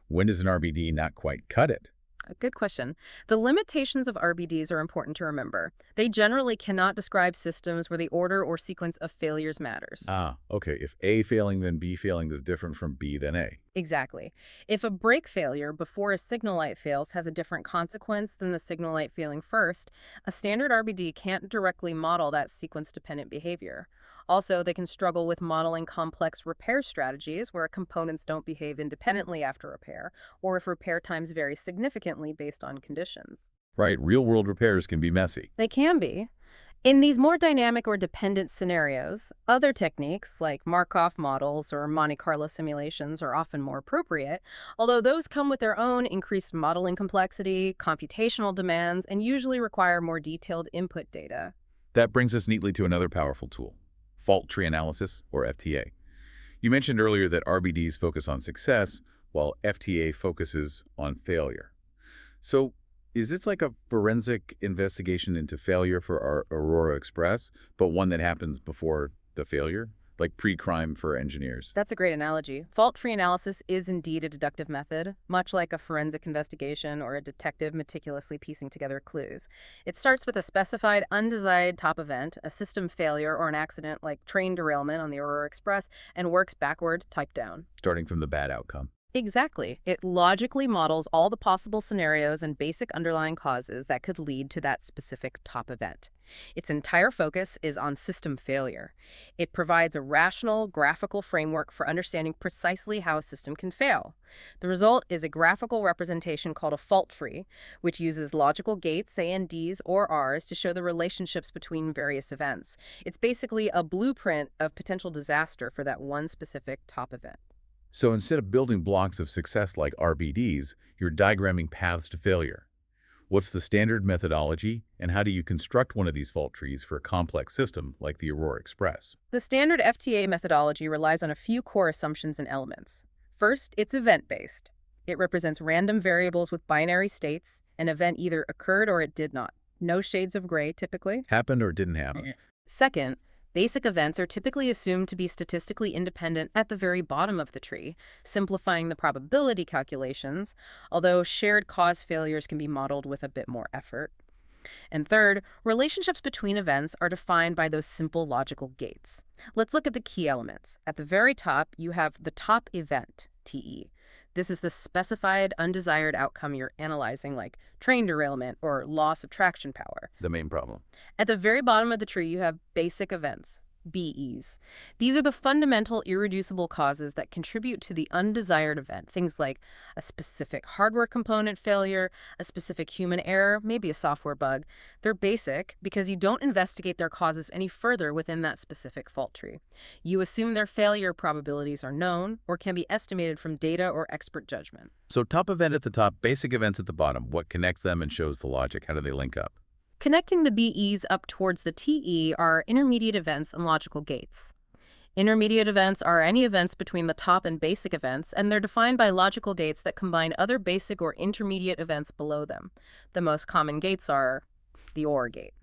When does an RBD not quite cut it? A good question. The limitations of RBDs are important to remember. They generally cannot describe systems where the order or sequence of failures matters. Okay. If A failing then B failing is different from B then A. Exactly. If a brake failure before a signal light fails has a different consequence than the signal light failing first, a standard RBD can't directly model that sequence-dependent behavior. Also, they can struggle with modeling complex repair strategies where components don't behave independently after repair, or if repair times vary significantly based on conditions. Right. Real-world repairs can be messy. They can be. In these more dynamic or dependent scenarios, other techniques like Markov models or Monte Carlo simulations are often more appropriate, although those come with their own increased modeling complexity, computational demands, and usually require more detailed input data. That brings us neatly to another powerful tool, fault tree analysis, or FTA. You mentioned earlier that RBDs focus on success, while FTA focuses on failure. So, is this like a forensic investigation into failure for our Aurora Express, but one that happens before the failure? like pre-crime for engineers. That's a great analogy. Fault-free analysis is indeed a deductive method, much like a forensic investigation or a detective meticulously piecing together clues. It starts with a specified, undesired top event, a system failure or an accident like train derailment on the Aurora Express, and works backward, type down. Starting from the bad outcome. Exactly. It logically models all the possible scenarios and basic underlying causes that could lead to that specific top event. Its entire focus is on system failure. It provides a rational, graphical framework for understanding precisely how a system can fail. The result is a graphical representation called a fault-free, which uses logical gates, A and Ds or Rs, to show the relationships between various events. It's basically a blueprint of potential disaster for that one specific top event. So instead of building blocks of success like RBDs, you're diagramming paths to failure. What's the standard methodology, and how do you construct one of these fault trees for a complex system like the Aurora Express? The standard FTA methodology relies on a few core assumptions and elements. First, it's event-based. It represents random variables with binary states. An event either occurred or it did not. No shades of gray, typically. Happened or didn't happen? Second, basic events are typically assumed to be statistically independent at the very bottom of the tree, simplifying the probability calculations, although shared cause failures can be modeled with a bit more effort. And third, relationships between events are defined by those simple logical gates. Let's look at the key elements. At the very top, you have the top event, TE. This is the specified undesired outcome you're analyzing, like train derailment or loss of traction power. The main problem. At the very bottom of the tree, you have basic events, BEs. These are the fundamental irreducible causes that contribute to the undesired event, things like a specific hardware component failure, a specific human error, maybe a software bug. They're basic because you don't investigate their causes any further within that specific fault tree. You assume their failure probabilities are known or can be estimated from data or expert judgment. So top event at the top, basic events at the bottom. What connects them and shows the logic? How do they link up? Connecting the BEs up towards the TE are intermediate events and logical gates. Intermediate events are any events between the top and basic events, and they're defined by logical gates that combine other basic or intermediate events below them. The most common gates are the OR gate.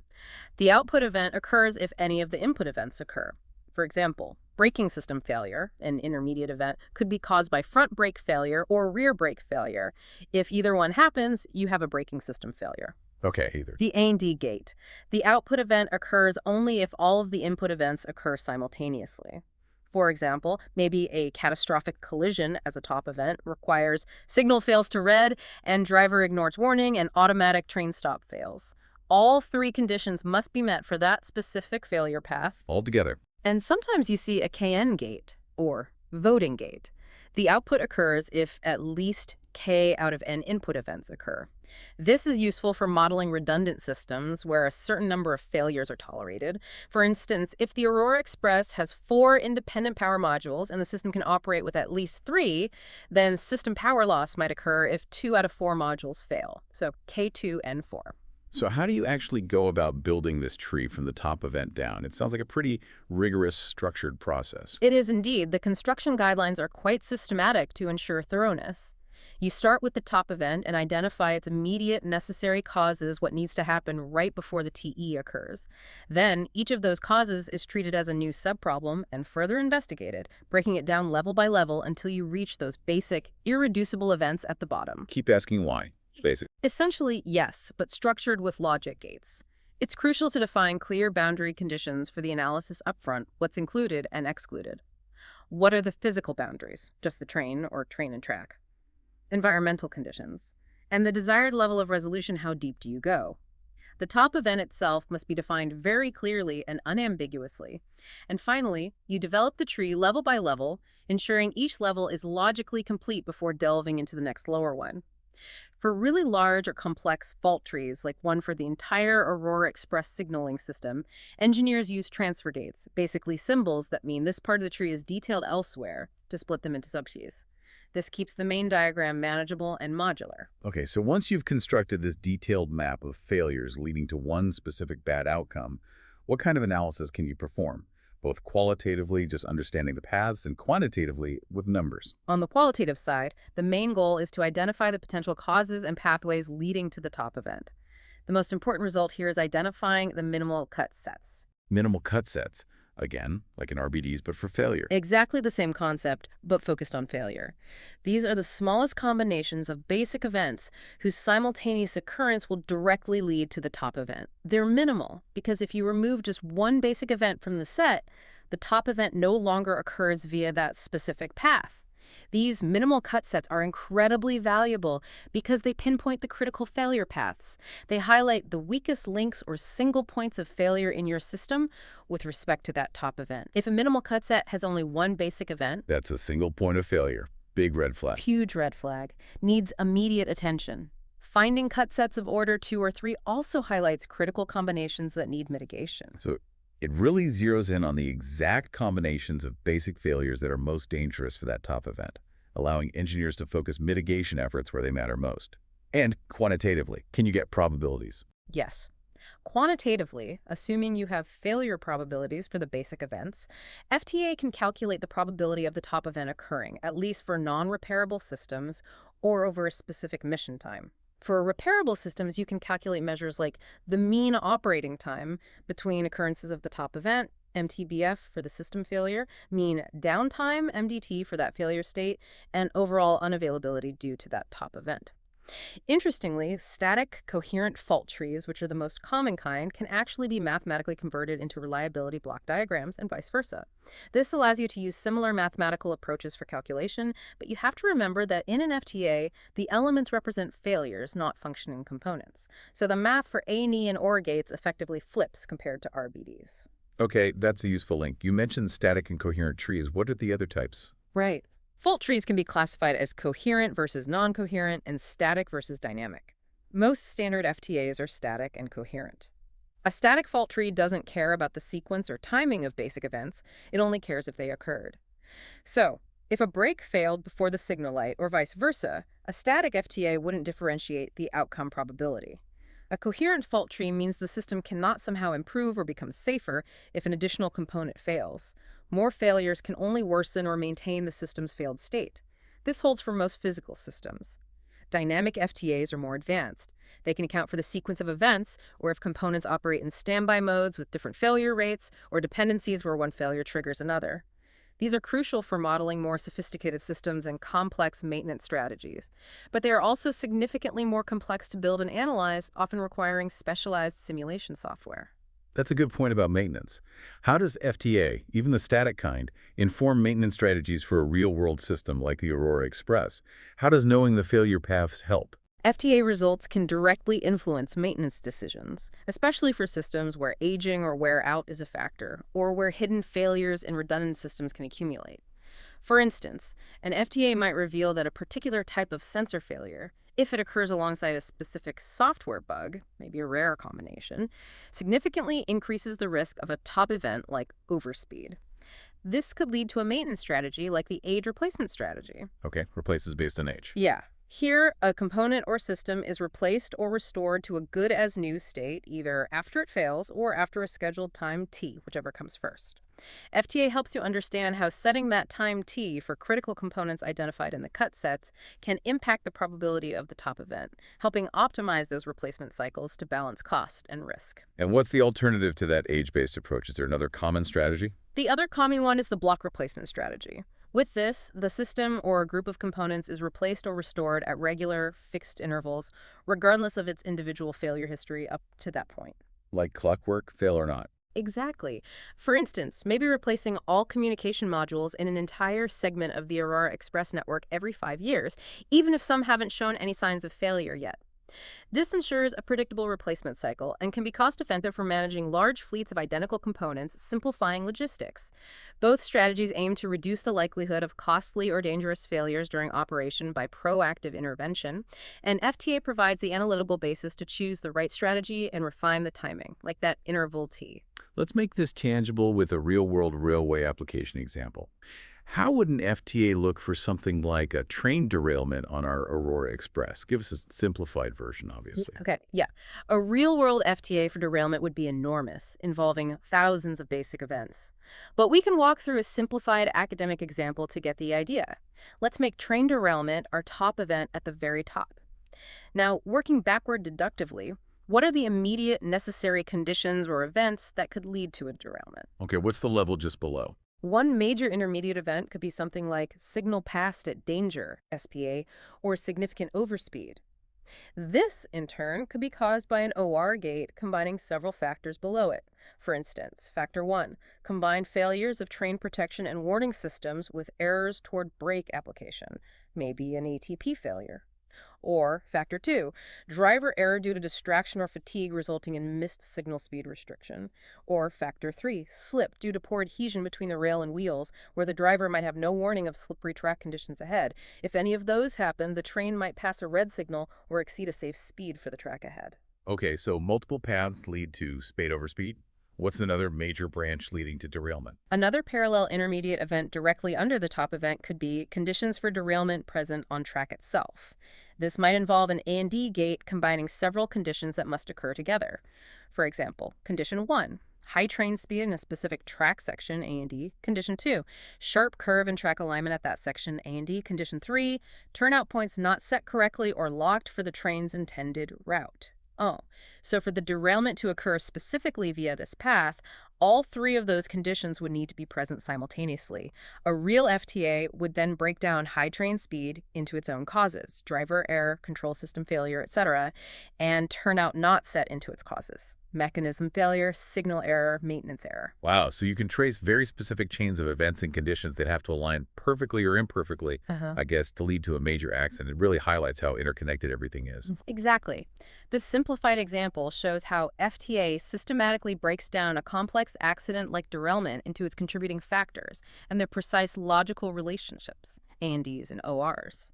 The output event occurs if any of the input events occur. For example, braking system failure, an intermediate event, could be caused by front brake failure or rear brake failure. If either one happens, you have a braking system failure. Okay, either. The A and D gate. The output event occurs only if all of the input events occur simultaneously. For example, maybe a catastrophic collision as a top event requires signal fails to red and driver ignores warning and automatic train stop fails. All three conditions must be met for that specific failure path. All together. And sometimes you see a KN gate, or voting gate. The output occurs if at least K out of N input events occur. This is useful for modeling redundant systems where a certain number of failures are tolerated. For instance, if the Aurora Express has 4 independent power modules and the system can operate with at least 3, then system power loss might occur if 2 out of 4 modules fail. So K2, N4. So how do you actually go about building this tree from the top event down? It sounds like a pretty rigorous, structured process. It is indeed. The construction guidelines are quite systematic to ensure thoroughness. You start with the top event and identify its immediate necessary causes, what needs to happen right before the TE occurs. Then, each of those causes is treated as a new subproblem and further investigated, breaking it down level by level until you reach those basic, irreducible events at the bottom. Keep asking why. It's basic. Essentially, yes, but structured with logic gates. It's crucial to define clear boundary conditions for the analysis upfront, what's included and excluded. What are the physical boundaries? Just the train or train and track? Environmental conditions, and the desired level of resolution, how deep do you go? The top event itself must be defined very clearly and unambiguously. And finally, you develop the tree level by level, ensuring each level is logically complete before delving into the next lower one. For really large or complex fault trees, like one for the entire Aurora Express signaling system, engineers use transfer gates, basically symbols that mean this part of the tree is detailed elsewhere, to split them into subtrees. This keeps the main diagram manageable and modular. Okay, so once you've constructed this detailed map of failures leading to one specific bad outcome, what kind of analysis can you perform? Both qualitatively, just understanding the paths, and quantitatively, with numbers. On the qualitative side, the main goal is to identify the potential causes and pathways leading to the top event. The most important result here is identifying the minimal cut sets. Minimal cut sets. again, like in RBDs, but for failure. Exactly the same concept, but focused on failure. These are the smallest combinations of basic events whose simultaneous occurrence will directly lead to the top event. They're minimal, because if you remove just one basic event from the set, the top event no longer occurs via that specific path. These minimal cut sets are incredibly valuable because they pinpoint the critical failure paths. They highlight the weakest links or single points of failure in your system with respect to that top event. If a minimal cut set has only one basic event, That's a single point of failure. Big red flag. huge red flag, needs immediate attention. Finding cut sets of order 2 or 3 also highlights critical combinations that need mitigation. So it really zeroes in on the exact combinations of basic failures that are most dangerous for that top event, allowing engineers to focus mitigation efforts where they matter most. And quantitatively, can you get probabilities? Yes. Quantitatively, assuming you have failure probabilities for the basic events, FTA can calculate the probability of the top event occurring, at least for non-repairable systems or over a specific mission time. For repairable systems, you can calculate measures like the mean operating time between occurrences of the top event, MTBF for the system failure, mean downtime, MDT for that failure state, and overall unavailability due to that top event. Interestingly, static coherent fault trees, which are the most common kind, can actually be mathematically converted into reliability block diagrams and vice versa. This allows you to use similar mathematical approaches for calculation, but you have to remember that in an FTA, the elements represent failures, not functioning components. So the math for A&E and OR gates effectively flips compared to RBDs. Okay, that's a useful link. You mentioned static and coherent trees. What are the other types? Right. Fault trees can be classified as coherent versus non-coherent and static versus dynamic. Most standard FTAs are static and coherent. A static fault tree doesn't care about the sequence or timing of basic events, it only cares if they occurred. So, if a break failed before the signal light or vice versa, a static FTA wouldn't differentiate the outcome probability. A coherent fault tree means the system cannot somehow improve or become safer if an additional component fails. More failures can only worsen or maintain the system's failed state. This holds for most physical systems. Dynamic FTAs are more advanced. They can account for the sequence of events, or if components operate in standby modes with different failure rates, or dependencies where one failure triggers another. These are crucial for modeling more sophisticated systems and complex maintenance strategies. But they are also significantly more complex to build and analyze, often requiring specialized simulation software. That's a good point about maintenance. How does FTA, even the static kind, inform maintenance strategies for a real-world system like the Aurora Express? How does knowing the failure paths help? FTA results can directly influence maintenance decisions, especially for systems where aging or wear out is a factor, or where hidden failures in redundant systems can accumulate. For instance, an FTA might reveal that a particular type of sensor failure, if it occurs alongside a specific software bug, maybe a rare combination, significantly increases the risk of a top event like overspeed. This could lead to a maintenance strategy like the age replacement strategy. Okay, replaces based on age. Yeah. Here, a component or system is replaced or restored to a good-as-new state either after it fails or after a scheduled time t, whichever comes first. FTA helps you understand how setting that time t for critical components identified in the cut sets can impact the probability of the top event, helping optimize those replacement cycles to balance cost and risk. And what's the alternative to that age-based approach? Is there another common strategy? The other common one is the block replacement strategy. With this, the system or a group of components is replaced or restored at regular, fixed intervals, regardless of its individual failure history up to that point. Like clockwork, fail or not? Exactly. For instance, maybe replacing all communication modules in an entire segment of the Aurora Express network every 5 years, even if some haven't shown any signs of failure yet. This ensures a predictable replacement cycle and can be cost-effective for managing large fleets of identical components, simplifying logistics. Both strategies aim to reduce the likelihood of costly or dangerous failures during operation by proactive intervention, and FTA provides the analytical basis to choose the right strategy and refine the timing, like that interval T. Let's make this tangible with a real-world railway application example. How would an FTA look for something like a train derailment on our Aurora Express? Give us a simplified version, obviously. Okay, yeah. A real-world FTA for derailment would be enormous, involving thousands of basic events. But we can walk through a simplified academic example to get the idea. Let's make train derailment our top event at the very top. Now, working backward deductively, What are the immediate necessary conditions or events that could lead to a derailment? Okay, what's the level just below? One major intermediate event could be something like signal passed at danger, SPA, or significant overspeed. This, in turn, could be caused by an OR gate combining several factors below it. For instance, Factor 1, combined failures of train protection and warning systems with errors toward brake application, maybe an ATP failure. Or Factor 2, driver error due to distraction or fatigue resulting in missed signal speed restriction. Or Factor 3, slip due to poor adhesion between the rail and wheels, where the driver might have no warning of slippery track conditions ahead. If any of those happen, the train might pass a red signal or exceed a safe speed for the track ahead. Okay, so multiple paths lead to spade over speed. What's another major branch leading to derailment? Another parallel intermediate event directly under the top event could be conditions for derailment present on track itself. This might involve an A&D gate combining several conditions that must occur together. For example, Condition 1, high train speed in a specific track section, A&D. Condition 2, sharp curve and track alignment at that section, A&D. Condition 3, turnout points not set correctly or locked for the train's intended route. So for the derailment to occur specifically via this path, all three of those conditions would need to be present simultaneously. A real FTA would then break down high train speed into its own causes, driver error, control system failure, etc., and turnout not set into its causes, mechanism failure, signal error, maintenance error. Wow, so you can trace very specific chains of events and conditions that have to align perfectly or imperfectly, I guess, to lead to a major accident. It really highlights how interconnected everything is. Exactly. This simplified example shows how FTA systematically breaks down a complex accident like derailment into its contributing factors and their precise logical relationships, A&Ds and ORs.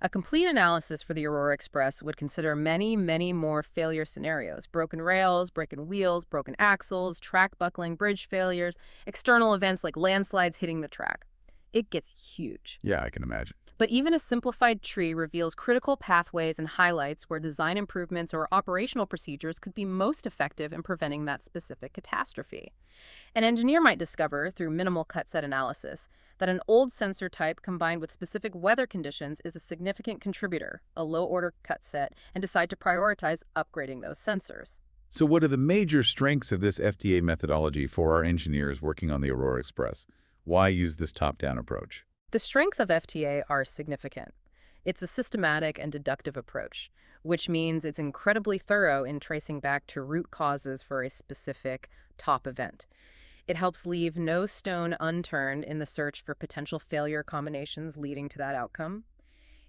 A complete analysis for the Aurora Express would consider many, many more failure scenarios: broken rails, broken wheels, broken axles, track buckling, bridge failures, external events like landslides hitting the track. It gets huge. Yeah, I can imagine. But even a simplified tree reveals critical pathways and highlights where design improvements or operational procedures could be most effective in preventing that specific catastrophe. An engineer might discover, through minimal cut set analysis, that an old sensor type combined with specific weather conditions is a significant contributor, a low-order cut set, and decide to prioritize upgrading those sensors. So what are the major strengths of this FTA methodology for our engineers working on the Aurora Express? Why use this top-down approach? The strengths of FTA are significant. It's a systematic and deductive approach, which means it's incredibly thorough in tracing back to root causes for a specific top event. It helps leave no stone unturned in the search for potential failure combinations leading to that outcome.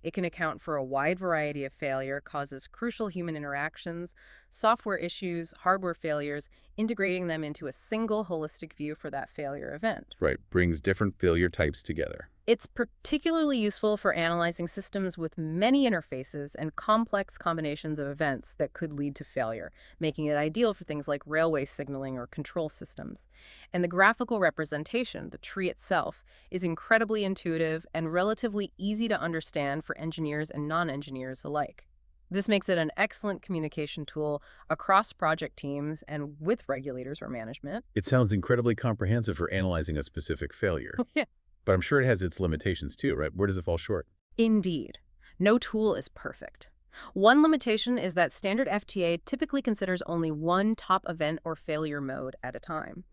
It can account for a wide variety of failure causes, crucial human interactions, software issues, hardware failures, integrating them into a single holistic view for that failure event. Right, brings different failure types together. It's particularly useful for analyzing systems with many interfaces and complex combinations of events that could lead to failure, making it ideal for things like railway signaling or control systems. And the graphical representation, the tree itself, is incredibly intuitive and relatively easy to understand for engineers and non-engineers alike. This makes it an excellent communication tool across project teams and with regulators or management. It sounds incredibly comprehensive for analyzing a specific failure. Yeah. But I'm sure it has its limitations too, right? Where does it fall short? Indeed. No tool is perfect. One limitation is that standard FTA typically considers only one top event or failure mode at a time.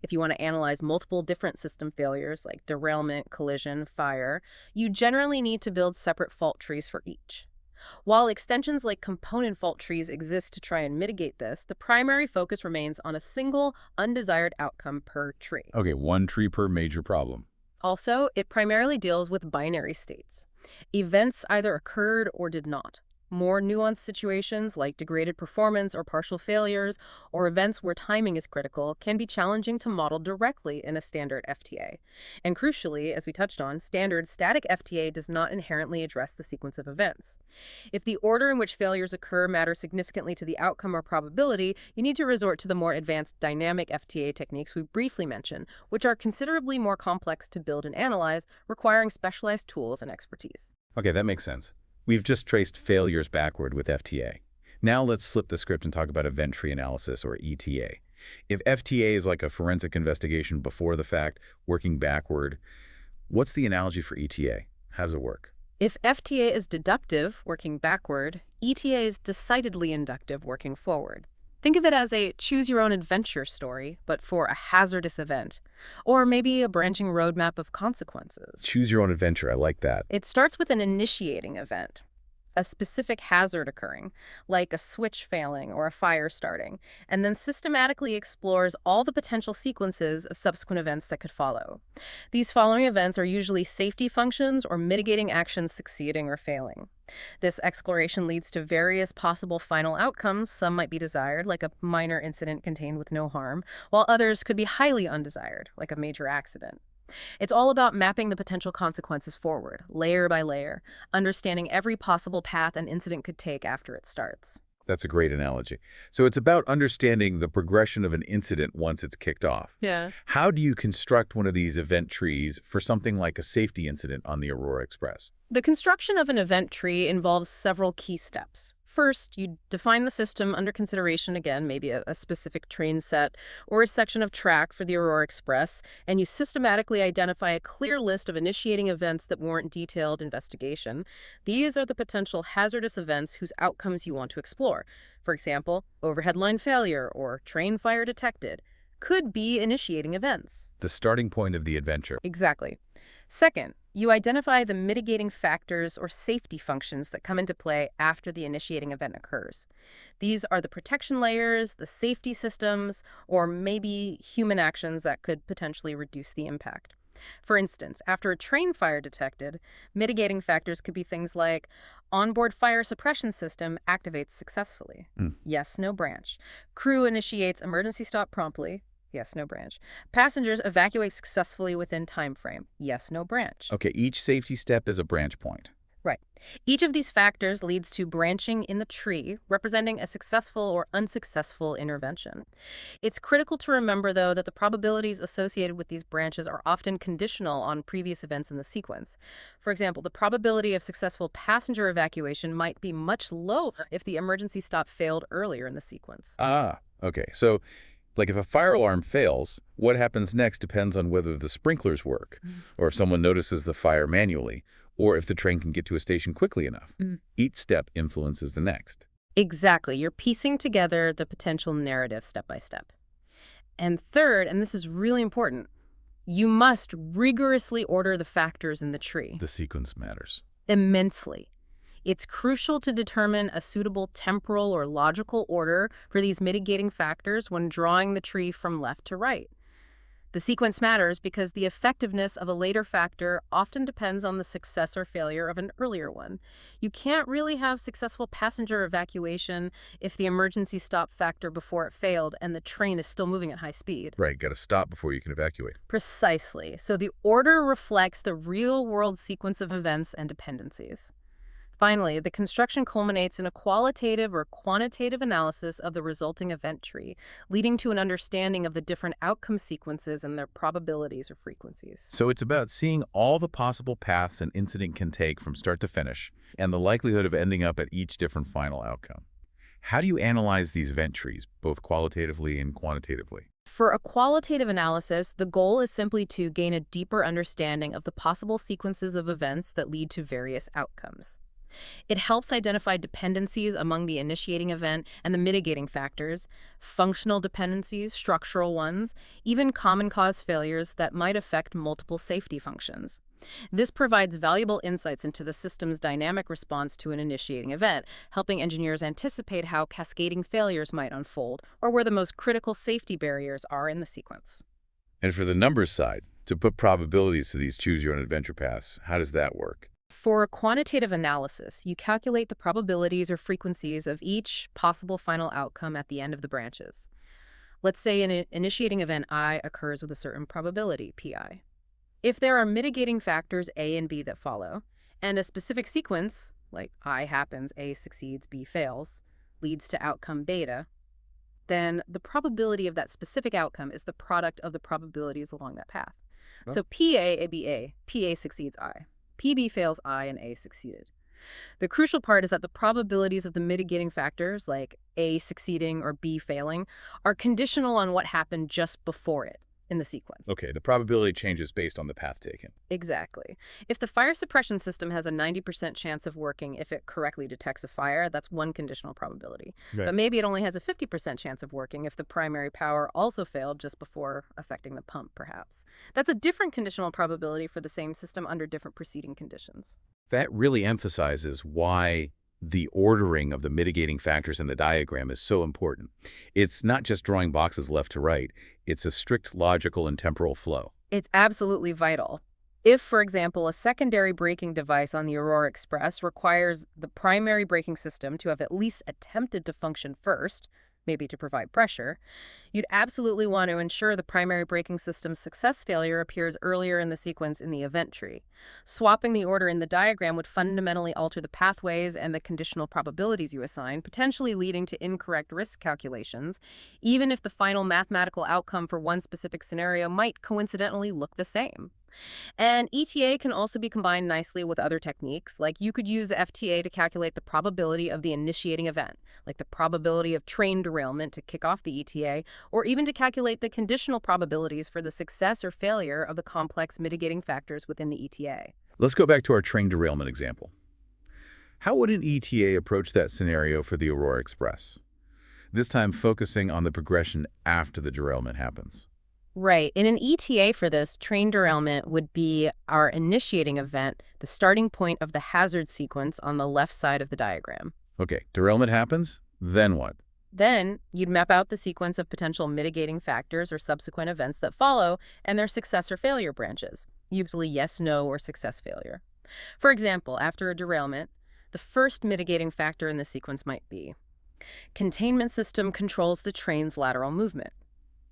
If you want to analyze multiple different system failures like derailment, collision, fire, you generally need to build separate fault trees for each. While extensions like component fault trees exist to try and mitigate this, the primary focus remains on a single undesired outcome per tree. Okay, one tree per major problem. Also, it primarily deals with binary states. Events either occurred or did not. More nuanced situations like degraded performance or partial failures, or events where timing is critical, can be challenging to model directly in a standard FTA. And crucially, as we touched on, standard static FTA does not inherently address the sequence of events. If the order in which failures occur matters significantly to the outcome or probability, you need to resort to the more advanced dynamic FTA techniques we briefly mentioned, which are considerably more complex to build and analyze, requiring specialized tools and expertise. Okay, that makes sense. We've just traced failures backward with FTA. Now let's flip the script and talk about event tree analysis, or ETA. If FTA is like a forensic investigation before the fact, working backward, what's the analogy for ETA? How does it work? If FTA is deductive, working backward, ETA is decidedly inductive, working forward. Think of it as a choose-your-own-adventure story, but for a hazardous event, or maybe a branching roadmap of consequences. Choose your own adventure. I like that. It starts with an initiating event, a specific hazard occurring, like a switch failing or a fire starting, and then systematically explores all the potential sequences of subsequent events that could follow. These following events are usually safety functions or mitigating actions succeeding or failing. This exploration leads to various possible final outcomes. Some might be desired, like a minor incident contained with no harm, while others could be highly undesired, like a major accident. It's all about mapping the potential consequences forward, layer by layer, understanding every possible path an incident could take after it starts. That's a great analogy. So it's about understanding the progression of an incident once it's kicked off. Yeah. How do you construct one of these event trees for something like a safety incident on the Aurora Express? The construction of an event tree involves several key steps. First, you define the system under consideration, again, maybe a specific train set or a section of track for the Aurora Express, and you systematically identify a clear list of initiating events that warrant detailed investigation. These are the potential hazardous events whose outcomes you want to explore. For example, overhead line failure or train fire detected could be initiating events. The starting point of the adventure. Exactly. Second, you identify the mitigating factors or safety functions that come into play after the initiating event occurs. These are the protection layers, the safety systems, or maybe human actions that could potentially reduce the impact. For instance, after a train fire detected, mitigating factors could be things like onboard fire suppression system activates successfully. Yes, no branch. Crew initiates emergency stop promptly. Yes, no branch. Passengers evacuate successfully within time frame. Yes, no branch. Okay, each safety step is a branch point. Right. Each of these factors leads to branching in the tree, representing a successful or unsuccessful intervention. It's critical to remember, though, that the probabilities associated with these branches are often conditional on previous events in the sequence. For example, the probability of successful passenger evacuation might be much lower if the emergency stop failed earlier in the sequence. Okay. So, like if a fire alarm fails, what happens next depends on whether the sprinklers work, or if someone notices the fire manually, or if the train can get to a station quickly enough. Each step influences the next. Exactly. You're piecing together the potential narrative step by step. And third, and this is really important, you must rigorously order the factors in the tree. The sequence matters. Immensely. It's crucial to determine a suitable temporal or logical order for these mitigating factors when drawing the tree from left to right. The sequence matters because the effectiveness of a later factor often depends on the success or failure of an earlier one. You can't really have successful passenger evacuation if the emergency stop factor before it failed and the train is still moving at high speed. Right, got to stop before you can evacuate. Precisely. So the order reflects the real-world sequence of events and dependencies. Finally, the construction culminates in a qualitative or quantitative analysis of the resulting event tree, leading to an understanding of the different outcome sequences and their probabilities or frequencies. So it's about seeing all the possible paths an incident can take from start to finish, and the likelihood of ending up at each different final outcome. How do you analyze these event trees, both qualitatively and quantitatively? For a qualitative analysis, the goal is simply to gain a deeper understanding of the possible sequences of events that lead to various outcomes. It helps identify dependencies among the initiating event and the mitigating factors, functional dependencies, structural ones, even common cause failures that might affect multiple safety functions. This provides valuable insights into the system's dynamic response to an initiating event, helping engineers anticipate how cascading failures might unfold or where the most critical safety barriers are in the sequence. And for the numbers side, to put probabilities to these choose-your-own-adventure paths, how does that work? For a quantitative analysis, you calculate the probabilities or frequencies of each possible final outcome at the end of the branches. Let's say an initiating event I occurs with a certain probability, pi. If there are mitigating factors A and B that follow, and a specific sequence, like I happens, A succeeds, B fails, leads to outcome beta, then the probability of that specific outcome is the product of the probabilities along that path. Oh. So PA, ABA, PA succeeds I. PB fails I and A succeeded. The crucial part is that the probabilities of the mitigating factors, like A succeeding or B failing, are conditional on what happened just before it. in the sequence. Okay, the probability changes based on the path taken. Exactly. If the fire suppression system has a 90% chance of working if it correctly detects a fire, that's one conditional probability. Right. But maybe it only has a 50% chance of working if the primary power also failed just before affecting the pump, perhaps. That's a different conditional probability for the same system under different preceding conditions. That really emphasizes why the ordering of the mitigating factors in the diagram is so important. It's not just drawing boxes left to right. It's a strict logical and temporal flow. It's absolutely vital. If, for example, a secondary braking device on the Aurora Express requires the primary braking system to have at least attempted to function first, maybe to provide pressure, you'd absolutely want to ensure the primary braking system's success failure appears earlier in the sequence in the event tree. Swapping the order in the diagram would fundamentally alter the pathways and the conditional probabilities you assign, potentially leading to incorrect risk calculations, even if the final mathematical outcome for one specific scenario might coincidentally look the same. And ETA can also be combined nicely with other techniques, like you could use FTA to calculate the probability of the initiating event, like the probability of train derailment to kick off the ETA, or even to calculate the conditional probabilities for the success or failure of the complex mitigating factors within the ETA. Let's go back to our train derailment example. How would an ETA approach that scenario for the Aurora Express? This time focusing on the progression after the derailment happens. Right. In an ETA for this, train derailment would be our initiating event, the starting point of the hazard sequence on the left side of the diagram. Okay, derailment happens, then what? Then you'd map out the sequence of potential mitigating factors or subsequent events that follow and their success or failure branches, usually yes, no, or success failure. For example, after a derailment, the first mitigating factor in the sequence might be containment system controls the train's lateral movement.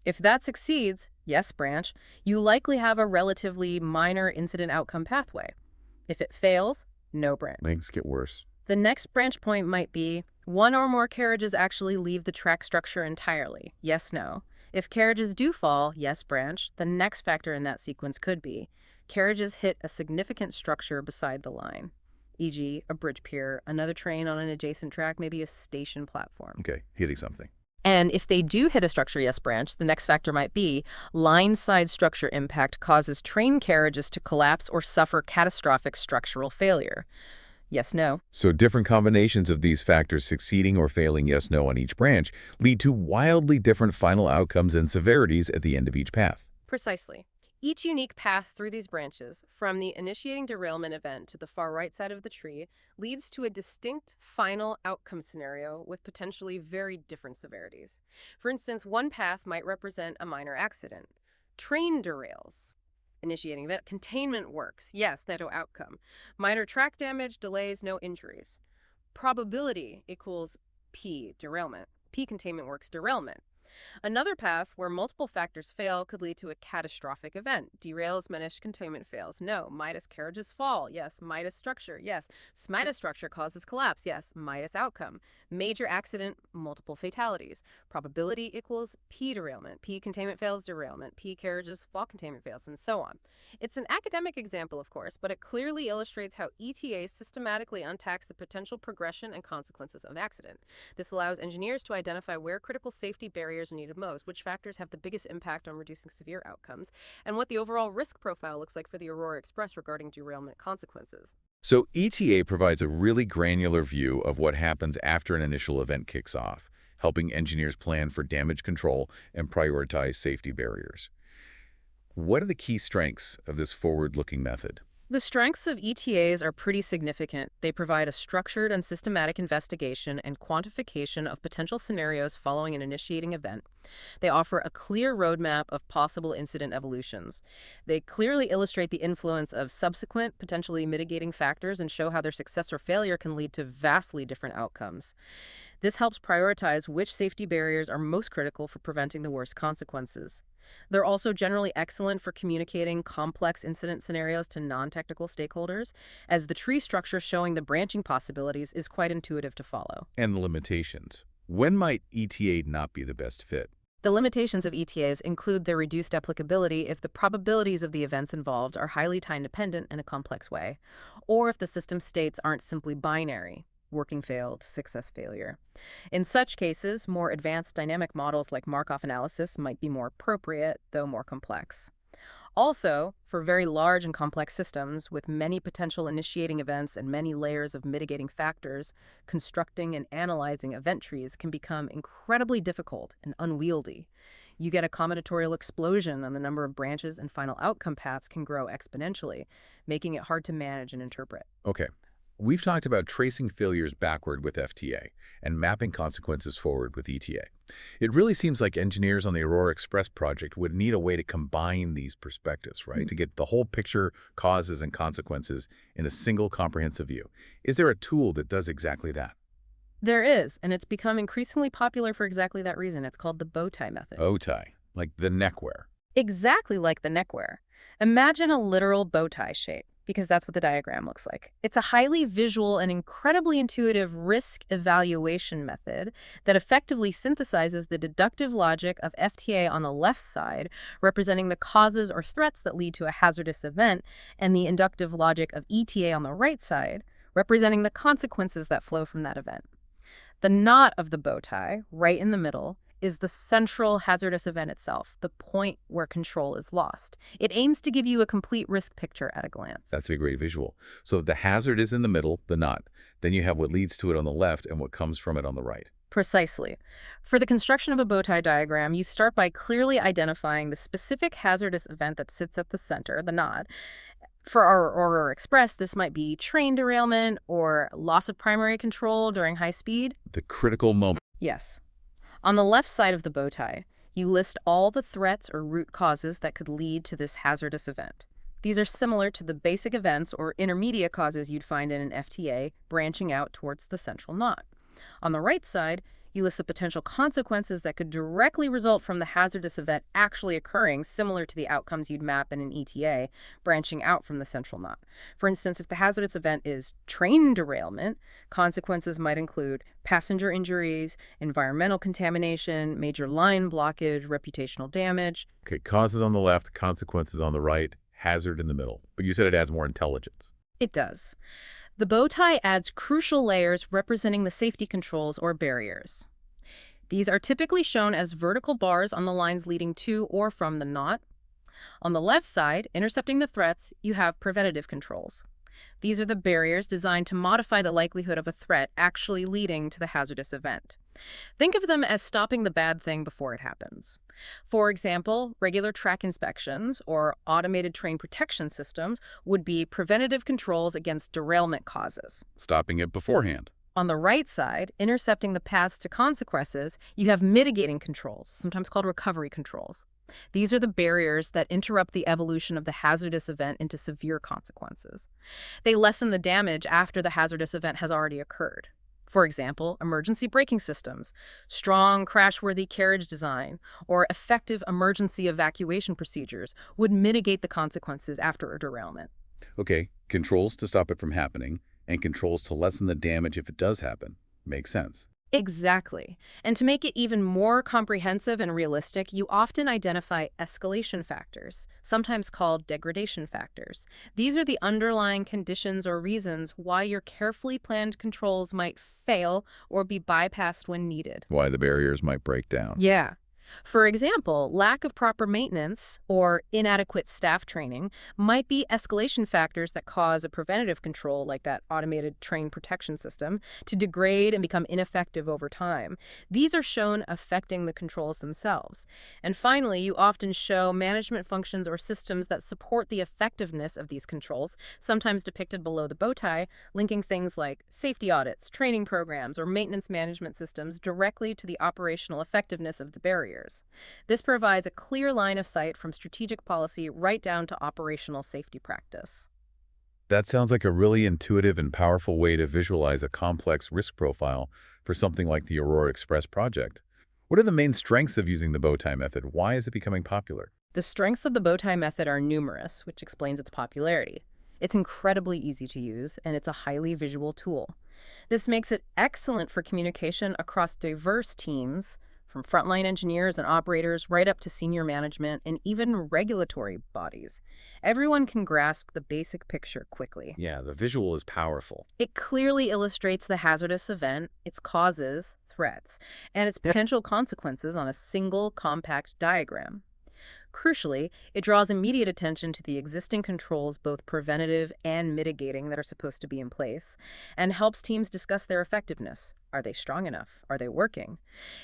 If that succeeds, yes branch, you likely have a relatively minor incident outcome pathway. If it fails, no branch. Things get worse. The next branch point might be one or more carriages actually leave the track structure entirely. Yes, no. If carriages do fall, yes branch, the next factor in that sequence could be carriages hit a significant structure beside the line, e.g. a bridge pier, another train on an adjacent track, maybe a station platform. Okay, hitting something. And if they do hit a structure yes branch, the next factor might be line side structure impact causes train carriages to collapse or suffer catastrophic structural failure. Yes, no. So different combinations of these factors succeeding or failing yes, no on each branch lead to wildly different final outcomes and severities at the end of each path. Precisely. Each unique path through these branches, from the initiating derailment event to the far right side of the tree, leads to a distinct final outcome scenario with potentially very different severities. For instance, one path might represent a minor accident. Train derails. Initiating event. Containment works. Yes, netto outcome. Minor track damage, delays, no injuries. Probability equals P, derailment. P, containment works, derailment. Another path where multiple factors fail could lead to a catastrophic event. Derails, Manish, containment fails. No. Midas, carriages fall. Yes. Midas, structure. Yes. Midas, structure causes collapse. Yes. Midas, outcome. Major accident, multiple fatalities. Probability equals P, derailment. P, containment fails, derailment. P, carriages fall, containment fails, and so on. It's an academic example, of course, but it clearly illustrates how ETA systematically untacks the potential progression and consequences of accident. This allows engineers to identify where critical safety barriers are needed most, which factors have the biggest impact on reducing severe outcomes, and what the overall risk profile looks like for the Aurora Express regarding derailment consequences. So ETA provides a really granular view of what happens after an initial event kicks off, helping engineers plan for damage control and prioritize safety barriers. What are the key strengths of this forward-looking method? The strengths of ETAs are pretty significant. They provide a structured and systematic investigation and quantification of potential scenarios following an initiating event. They offer a clear roadmap of possible incident evolutions. They clearly illustrate the influence of subsequent, potentially mitigating factors and show how their success or failure can lead to vastly different outcomes. This helps prioritize which safety barriers are most critical for preventing the worst consequences. They're also generally excellent for communicating complex incident scenarios to non-technical stakeholders, as the tree structure showing the branching possibilities is quite intuitive to follow. And the limitations. When might ETA not be the best fit? The limitations of ETAs include their reduced applicability if the probabilities of the events involved are highly time-dependent in a complex way, or if the system states aren't simply binary. working failed, success failure. In such cases, more advanced dynamic models like Markov analysis might be more appropriate, though more complex. Also, for very large and complex systems with many potential initiating events and many layers of mitigating factors, constructing and analyzing event trees can become incredibly difficult and unwieldy. You get a combinatorial explosion, and the number of branches and final outcome paths can grow exponentially, making it hard to manage and interpret. Okay. We've talked about tracing failures backward with FTA and mapping consequences forward with ETA. It really seems like engineers on the Aurora Express project would need a way to combine these perspectives, right? To get the whole picture, causes, and consequences in a single comprehensive view. Is there a tool that does exactly that? There is, and it's become increasingly popular for exactly that reason. It's called the bow tie method. Bow tie, like the neckwear. Exactly like the neckwear. Imagine a literal bow tie shape, because that's what the diagram looks like. It's a highly visual and incredibly intuitive risk evaluation method that effectively synthesizes the deductive logic of FTA on the left side, representing the causes or threats that lead to a hazardous event, and the inductive logic of ETA on the right side, representing the consequences that flow from that event. The knot of the bow tie, right in the middle, is the central hazardous event itself, the point where control is lost. It aims to give you a complete risk picture at a glance. That's a great visual. So the hazard is in the middle, the knot. Then you have what leads to it on the left and what comes from it on the right. Precisely. For the construction of a bow tie diagram, you start by clearly identifying the specific hazardous event that sits at the center, the knot. For our Aurora Express, this might be train derailment or loss of primary control during high speed. The critical moment. Yes. On the left side of the bow tie, you list all the threats or root causes that could lead to this hazardous event. These are similar to the basic events or intermediate causes you'd find in an FTA branching out towards the central knot. On the right side, you list the potential consequences that could directly result from the hazardous event actually occurring, similar to the outcomes you'd map in an ETA, branching out from the central knot. For instance, if the hazardous event is train derailment, consequences might include passenger injuries, environmental contamination, major line blockage, reputational damage. Okay, causes on the left, consequences on the right, hazard in the middle. But you said it adds more intelligence. It does. The bow tie adds crucial layers representing the safety controls or barriers. These are typically shown as vertical bars on the lines leading to or from the knot. On the left side, intercepting the threats, you have preventative controls. These are the barriers designed to modify the likelihood of a threat actually leading to the hazardous event. Think of them as stopping the bad thing before it happens. For example, regular track inspections or automated train protection systems would be preventative controls against derailment causes. Stopping it beforehand. On the right side, intercepting the paths to consequences, you have mitigating controls, sometimes called recovery controls. These are the barriers that interrupt the evolution of the hazardous event into severe consequences. They lessen the damage after the hazardous event has already occurred. For example, emergency braking systems, strong crash-worthy carriage design, or effective emergency evacuation procedures would mitigate the consequences after a derailment. Okay, controls to stop it from happening, and controls to lessen the damage if it does happen. Makes sense. Exactly. And to make it even more comprehensive and realistic, you often identify escalation factors, sometimes called degradation factors. These are the underlying conditions or reasons why your carefully planned controls might fail or be bypassed when needed. Why the barriers might break down. Yeah. For example, lack of proper maintenance or inadequate staff training might be escalation factors that cause a preventative control, like that automated train protection system, to degrade and become ineffective over time. These are shown affecting the controls themselves. And finally, you often show management functions or systems that support the effectiveness of these controls, sometimes depicted below the bow tie, linking things like safety audits, training programs, or maintenance management systems directly to the operational effectiveness of the barrier. This provides a clear line of sight from strategic policy right down to operational safety practice. That sounds like a really intuitive and powerful way to visualize a complex risk profile for something like the Aurora Express project. What are the main strengths of using the bow tie method? Why is it becoming popular? The strengths of the bow tie method are numerous, which explains its popularity. It's incredibly easy to use, and it's a highly visual tool. This makes it excellent for communication across diverse teams, from frontline engineers and operators right up to senior management and even regulatory bodies. Everyone can grasp the basic picture quickly. Yeah, the visual is powerful. It clearly illustrates the hazardous event, its causes, threats, and its potential consequences on a single compact diagram. Crucially, it draws immediate attention to the existing controls, both preventative and mitigating, that are supposed to be in place, and helps teams discuss their effectiveness. Are they strong enough? Are they working?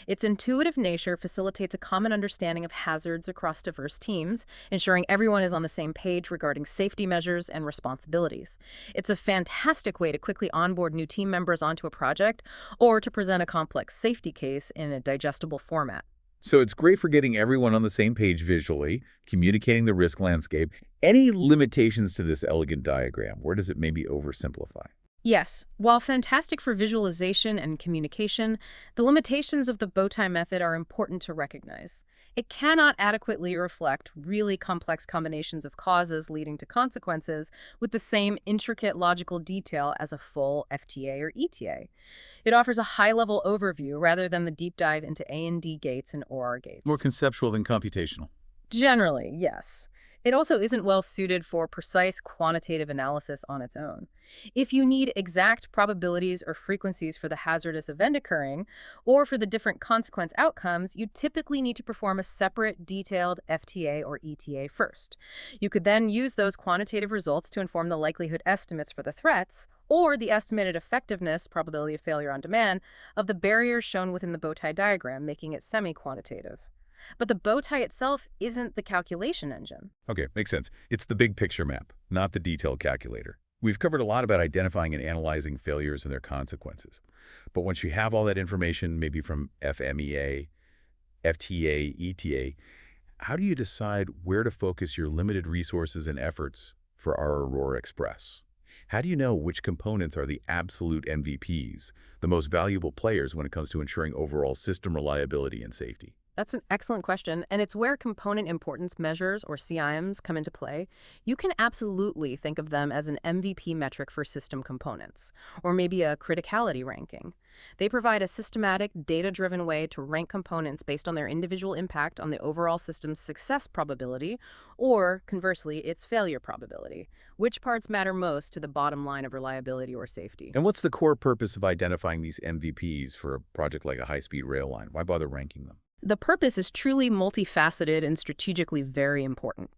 Its intuitive nature facilitates a common understanding of hazards across diverse teams, ensuring everyone is on the same page regarding safety measures and responsibilities. It's a fantastic way to quickly onboard new team members onto a project or to present a complex safety case in a digestible format. So it's great for getting everyone on the same page visually, communicating the risk landscape. Any limitations to this elegant diagram? Where does it maybe oversimplify? Yes, while fantastic for visualization and communication, the limitations of the bow tie method are important to recognize. It cannot adequately reflect really complex combinations of causes leading to consequences with the same intricate logical detail as a full FTA or ETA. It offers a high-level overview rather than the deep dive into A&D gates and OR gates. More conceptual than computational. Generally, yes. It also isn't well suited for precise quantitative analysis on its own. If you need exact probabilities or frequencies for the hazardous event occurring, or for the different consequence outcomes, you typically need to perform a separate, detailed FTA or ETA first. You could then use those quantitative results to inform the likelihood estimates for the threats, or the estimated effectiveness, probability of failure on demand, of the barriers shown within the bow tie diagram, making it semi-quantitative. But the bow tie itself isn't the calculation engine. Okay, makes sense. It's the big picture map, not the detailed calculator. We've covered a lot about identifying and analyzing failures and their consequences. But once you have all that information, maybe from FMEA, FTA, ETA, how do you decide where to focus your limited resources and efforts for our Aurora Express? How do you know which components are the absolute MVPs, the most valuable players when it comes to ensuring overall system reliability and safety? That's an excellent question, and it's where component importance measures, or CIMs, come into play. You can absolutely think of them as an MVP metric for system components, or maybe a criticality ranking. They provide a systematic, data-driven way to rank components based on their individual impact on the overall system's success probability, or, conversely, its failure probability. Which parts matter most to the bottom line of reliability or safety? And what's the core purpose of identifying these MVPs for a project like a high-speed rail line? Why bother ranking them? The purpose is truly multifaceted and strategically very important.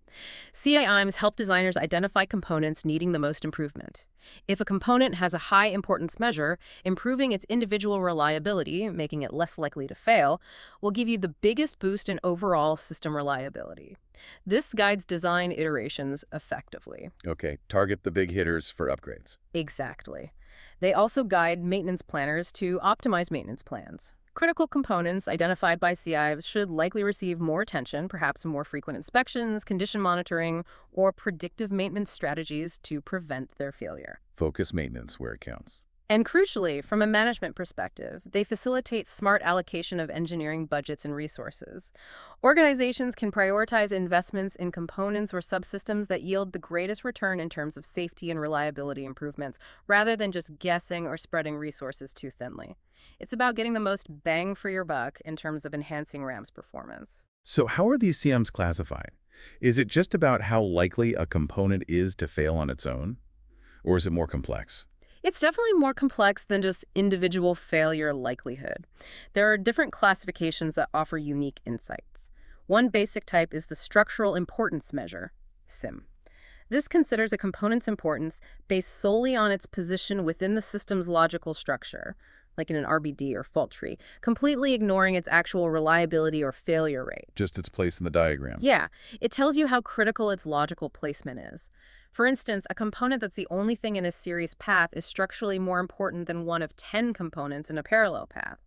CIMs help designers identify components needing the most improvement. If a component has a high importance measure, improving its individual reliability, making it less likely to fail, will give you the biggest boost in overall system reliability. This guides design iterations effectively. Okay, target the big hitters for upgrades. Exactly. They also guide maintenance planners to optimize maintenance plans. Critical components identified by CIs should likely receive more attention, perhaps more frequent inspections, condition monitoring, or predictive maintenance strategies to prevent their failure. Focus maintenance where it counts. And crucially, from a management perspective, they facilitate smart allocation of engineering budgets and resources. Organizations can prioritize investments in components or subsystems that yield the greatest return in terms of safety and reliability improvements, rather than just guessing or spreading resources too thinly. It's about getting the most bang for your buck in terms of enhancing RAMS performance. So how are these CMs classified? Is it just about how likely a component is to fail on its own? Or is it more complex? It's definitely more complex than just individual failure likelihood. There are different classifications that offer unique insights. One basic type is the structural importance measure, SIM. This considers a component's importance based solely on its position within the system's logical structure, like in an RBD or fault tree, completely ignoring its actual reliability or failure rate. Just its place in the diagram. Yeah, it tells you how critical its logical placement is. For instance, a component that's the only thing in a series path is structurally more important than one of 10 components in a parallel path.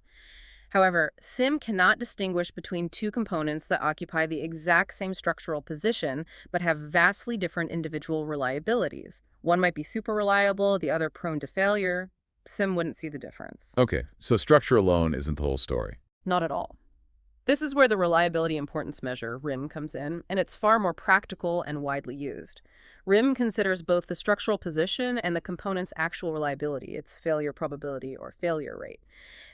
However, SIM cannot distinguish between two components that occupy the exact same structural position but have vastly different individual reliabilities. One might be super reliable, the other prone to failure. SIM wouldn't see the difference. Okay, so structure alone isn't the whole story. Not at all. This is where the reliability importance measure, RIM, comes in, and it's far more practical and widely used. RIM considers both the structural position and the component's actual reliability, its failure probability or failure rate.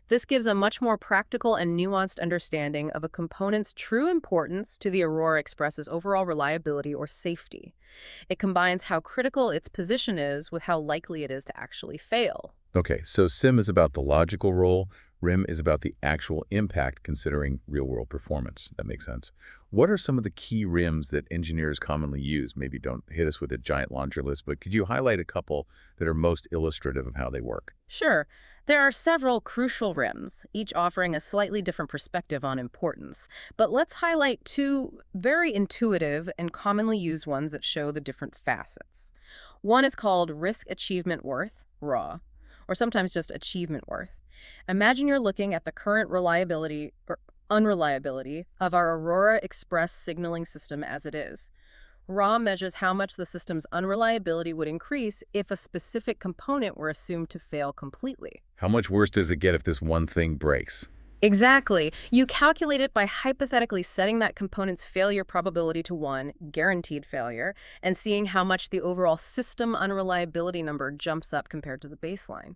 This gives a much more practical and nuanced understanding of a component's true importance to the Aurora Express's overall reliability or safety. It combines how critical its position is with how likely it is to actually fail. Okay, so SIM is about the logical role, RIM is about the actual impact considering real-world performance. That makes sense. What are some of the key RIMs that engineers commonly use? Maybe don't hit us with a giant laundry list, but could you highlight a couple that are most illustrative of how they work? Sure, there are several crucial RIMs, each offering a slightly different perspective on importance. But let's highlight two very intuitive and commonly used ones that show the different facets. One is called Risk Achievement Worth, RAW, or sometimes just Achievement Worth. Imagine you're looking at the current reliability or unreliability of our Aurora Express signaling system as it is. RAW measures how much the system's unreliability would increase if a specific component were assumed to fail completely. How much worse does it get if this one thing breaks? Exactly. You calculate it by hypothetically setting that component's failure probability to 1, guaranteed failure, and seeing how much the overall system unreliability number jumps up compared to the baseline.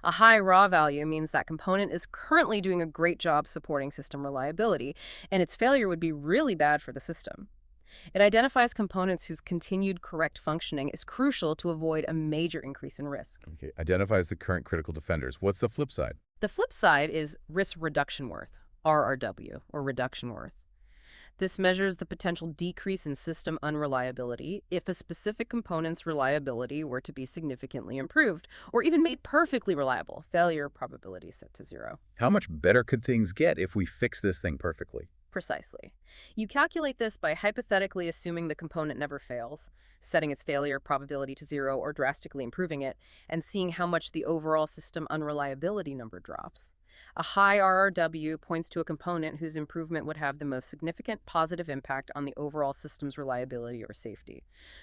A high raw value means that component is currently doing a great job supporting system reliability, and its failure would be really bad for the system. It identifies components whose continued correct functioning is crucial to avoid a major increase in risk. Okay, identifies the current critical defenders. What's the flip side? The flip side is risk reduction worth, RRW, or reduction worth. This measures the potential decrease in system unreliability if a specific component's reliability were to be significantly improved, or even made perfectly reliable, failure probability set to 0. How much better could things get if we fix this thing perfectly? Precisely. You calculate this by hypothetically assuming the component never fails, setting its failure probability to 0 or drastically improving it, and seeing how much the overall system unreliability number drops. A high RRW points to a component whose improvement would have the most significant positive impact on the overall system's reliability or safety.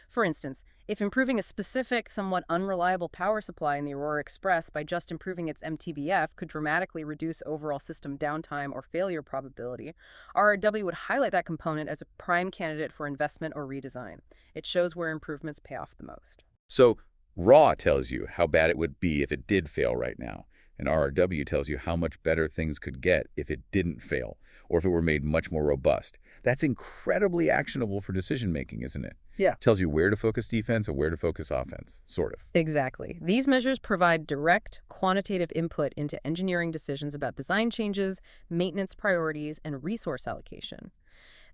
For instance, if improving a specific, somewhat unreliable power supply in the Aurora Express by just improving its MTBF could dramatically reduce overall system downtime or failure probability, RRW would highlight that component as a prime candidate for investment or redesign. It shows where improvements pay off the most. So RAW tells you how bad it would be if it did fail right now. And RRW tells you how much better things could get if it didn't fail, or if it were made much more robust. That's incredibly actionable for decision-making, isn't it? Yeah. Tells you where to focus defense or where to focus offense, sort of. Exactly. These measures provide direct, quantitative input into engineering decisions about design changes, maintenance priorities, and resource allocation.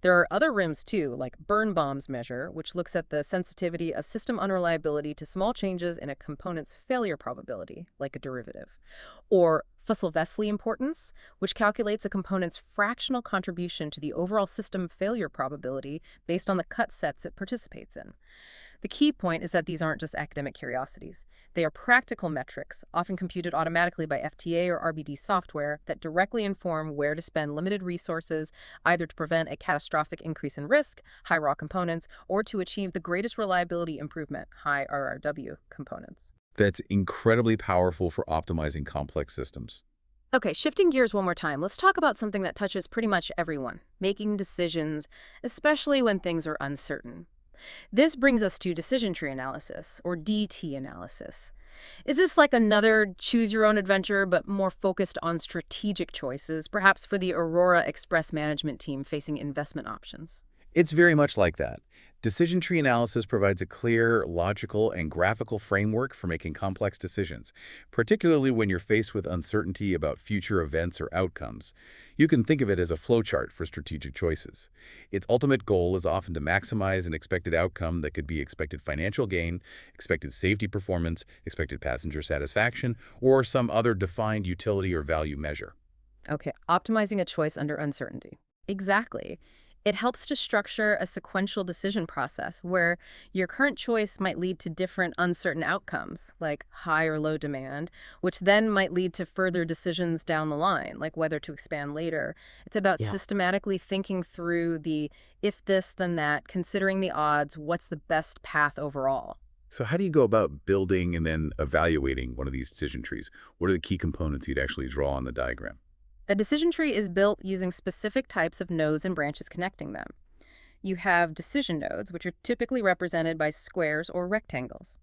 There are other RIMs too, like Birnbaum's measure, which looks at the sensitivity of system unreliability to small changes in a component's failure probability, like a derivative. Or Fussell-Vesely importance, which calculates a component's fractional contribution to the overall system failure probability based on the cut sets it participates in. The key point is that these aren't just academic curiosities. They are practical metrics, often computed automatically by FTA or RBD software, that directly inform where to spend limited resources, either to prevent a catastrophic increase in risk, high raw components, or to achieve the greatest reliability improvement, high RRW components. That's incredibly powerful for optimizing complex systems. Okay, shifting gears one more time, let's talk about something that touches pretty much everyone, making decisions, especially when things are uncertain. This brings us to decision tree analysis, or DT analysis. Is this like another choose-your-own-adventure, but more focused on strategic choices, perhaps for the Aurora Express management team facing investment options? It's very much like that. Decision tree analysis provides a clear, logical, and graphical framework for making complex decisions, particularly when you're faced with uncertainty about future events or outcomes. You can think of it as a flowchart for strategic choices. Its ultimate goal is often to maximize an expected outcome that could be expected financial gain, expected safety performance, expected passenger satisfaction, or some other defined utility or value measure. Okay, optimizing a choice under uncertainty. Exactly. It helps to structure a sequential decision process where your current choice might lead to different uncertain outcomes, like high or low demand, which then might lead to further decisions down the line, like whether to expand later. It's about systematically thinking through the if this, then that, considering the odds, what's the best path overall. So how do you go about building and then evaluating one of these decision trees? What are the key components you'd actually draw on the diagram? A decision tree is built using specific types of nodes and branches connecting them. You have decision nodes, which are typically represented by squares or rectangles.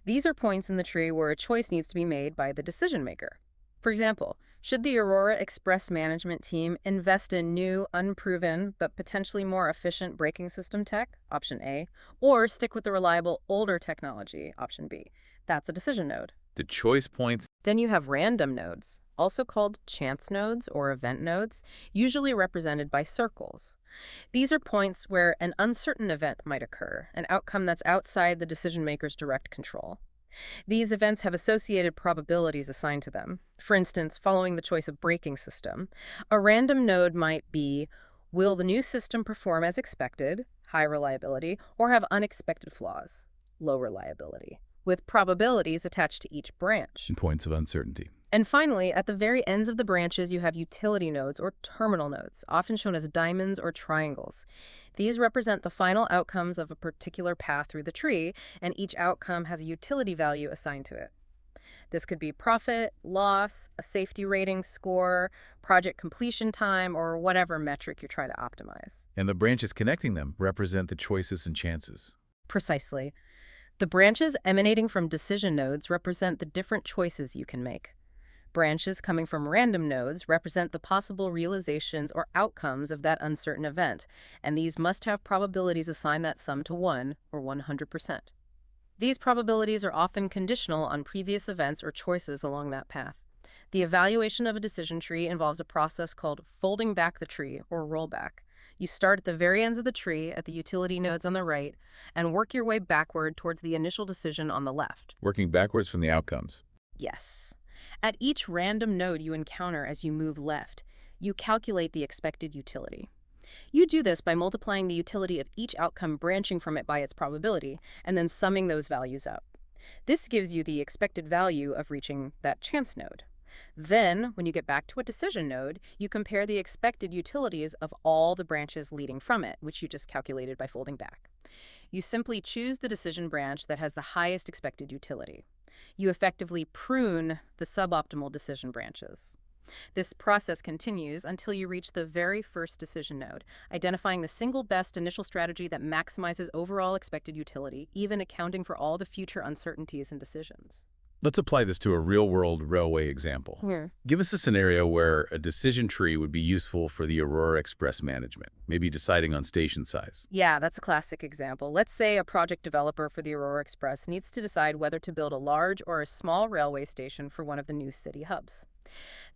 These are points in the tree where a choice needs to be made by the decision maker. For example, should the Aurora Express management team invest in new, unproven, but potentially more efficient braking system tech, option A, or stick with the reliable, older technology, option B? That's a decision node. The choice points. Then you have random nodes, also called chance nodes or event nodes, usually represented by circles. These are points where an uncertain event might occur, an outcome that's outside the decision maker's direct control. These events have associated probabilities assigned to them. For instance, following the choice of braking system, a random node might be, will the new system perform as expected, high reliability, or have unexpected flaws, low reliability, with probabilities attached to each branch. Points of uncertainty. And finally, at the very ends of the branches, you have utility nodes or terminal nodes, often shown as diamonds or triangles. These represent the final outcomes of a particular path through the tree, and each outcome has a utility value assigned to it. This could be profit, loss, a safety rating score, project completion time, or whatever metric you're trying to optimize. And the branches connecting them represent the choices and chances. Precisely. The branches emanating from decision nodes represent the different choices you can make. Branches coming from random nodes represent the possible realizations or outcomes of that uncertain event, and these must have probabilities assigned that sum to 1 or 100%. These probabilities are often conditional on previous events or choices along that path. The evaluation of a decision tree involves a process called folding back the tree or rollback. You start at the very ends of the tree at the utility nodes on the right and work your way backward towards the initial decision on the left. Working backwards from the outcomes. Yes. At each random node you encounter as you move left, you calculate the expected utility. You do this by multiplying the utility of each outcome branching from it by its probability, and then summing those values up. This gives you the expected value of reaching that chance node. Then, when you get back to a decision node, you compare the expected utilities of all the branches leading from it, which you just calculated by folding back. You simply choose the decision branch that has the highest expected utility. You effectively prune the suboptimal decision branches. This process continues until you reach the very first decision node, identifying the single best initial strategy that maximizes overall expected utility, even accounting for all the future uncertainties and decisions. Let's apply this to a real-world railway example. Give us a scenario where a decision tree would be useful for the Aurora Express management, maybe deciding on station size. Yeah, that's a classic example. Let's say a project developer for the Aurora Express needs to decide whether to build a large or a small railway station for one of the new city hubs.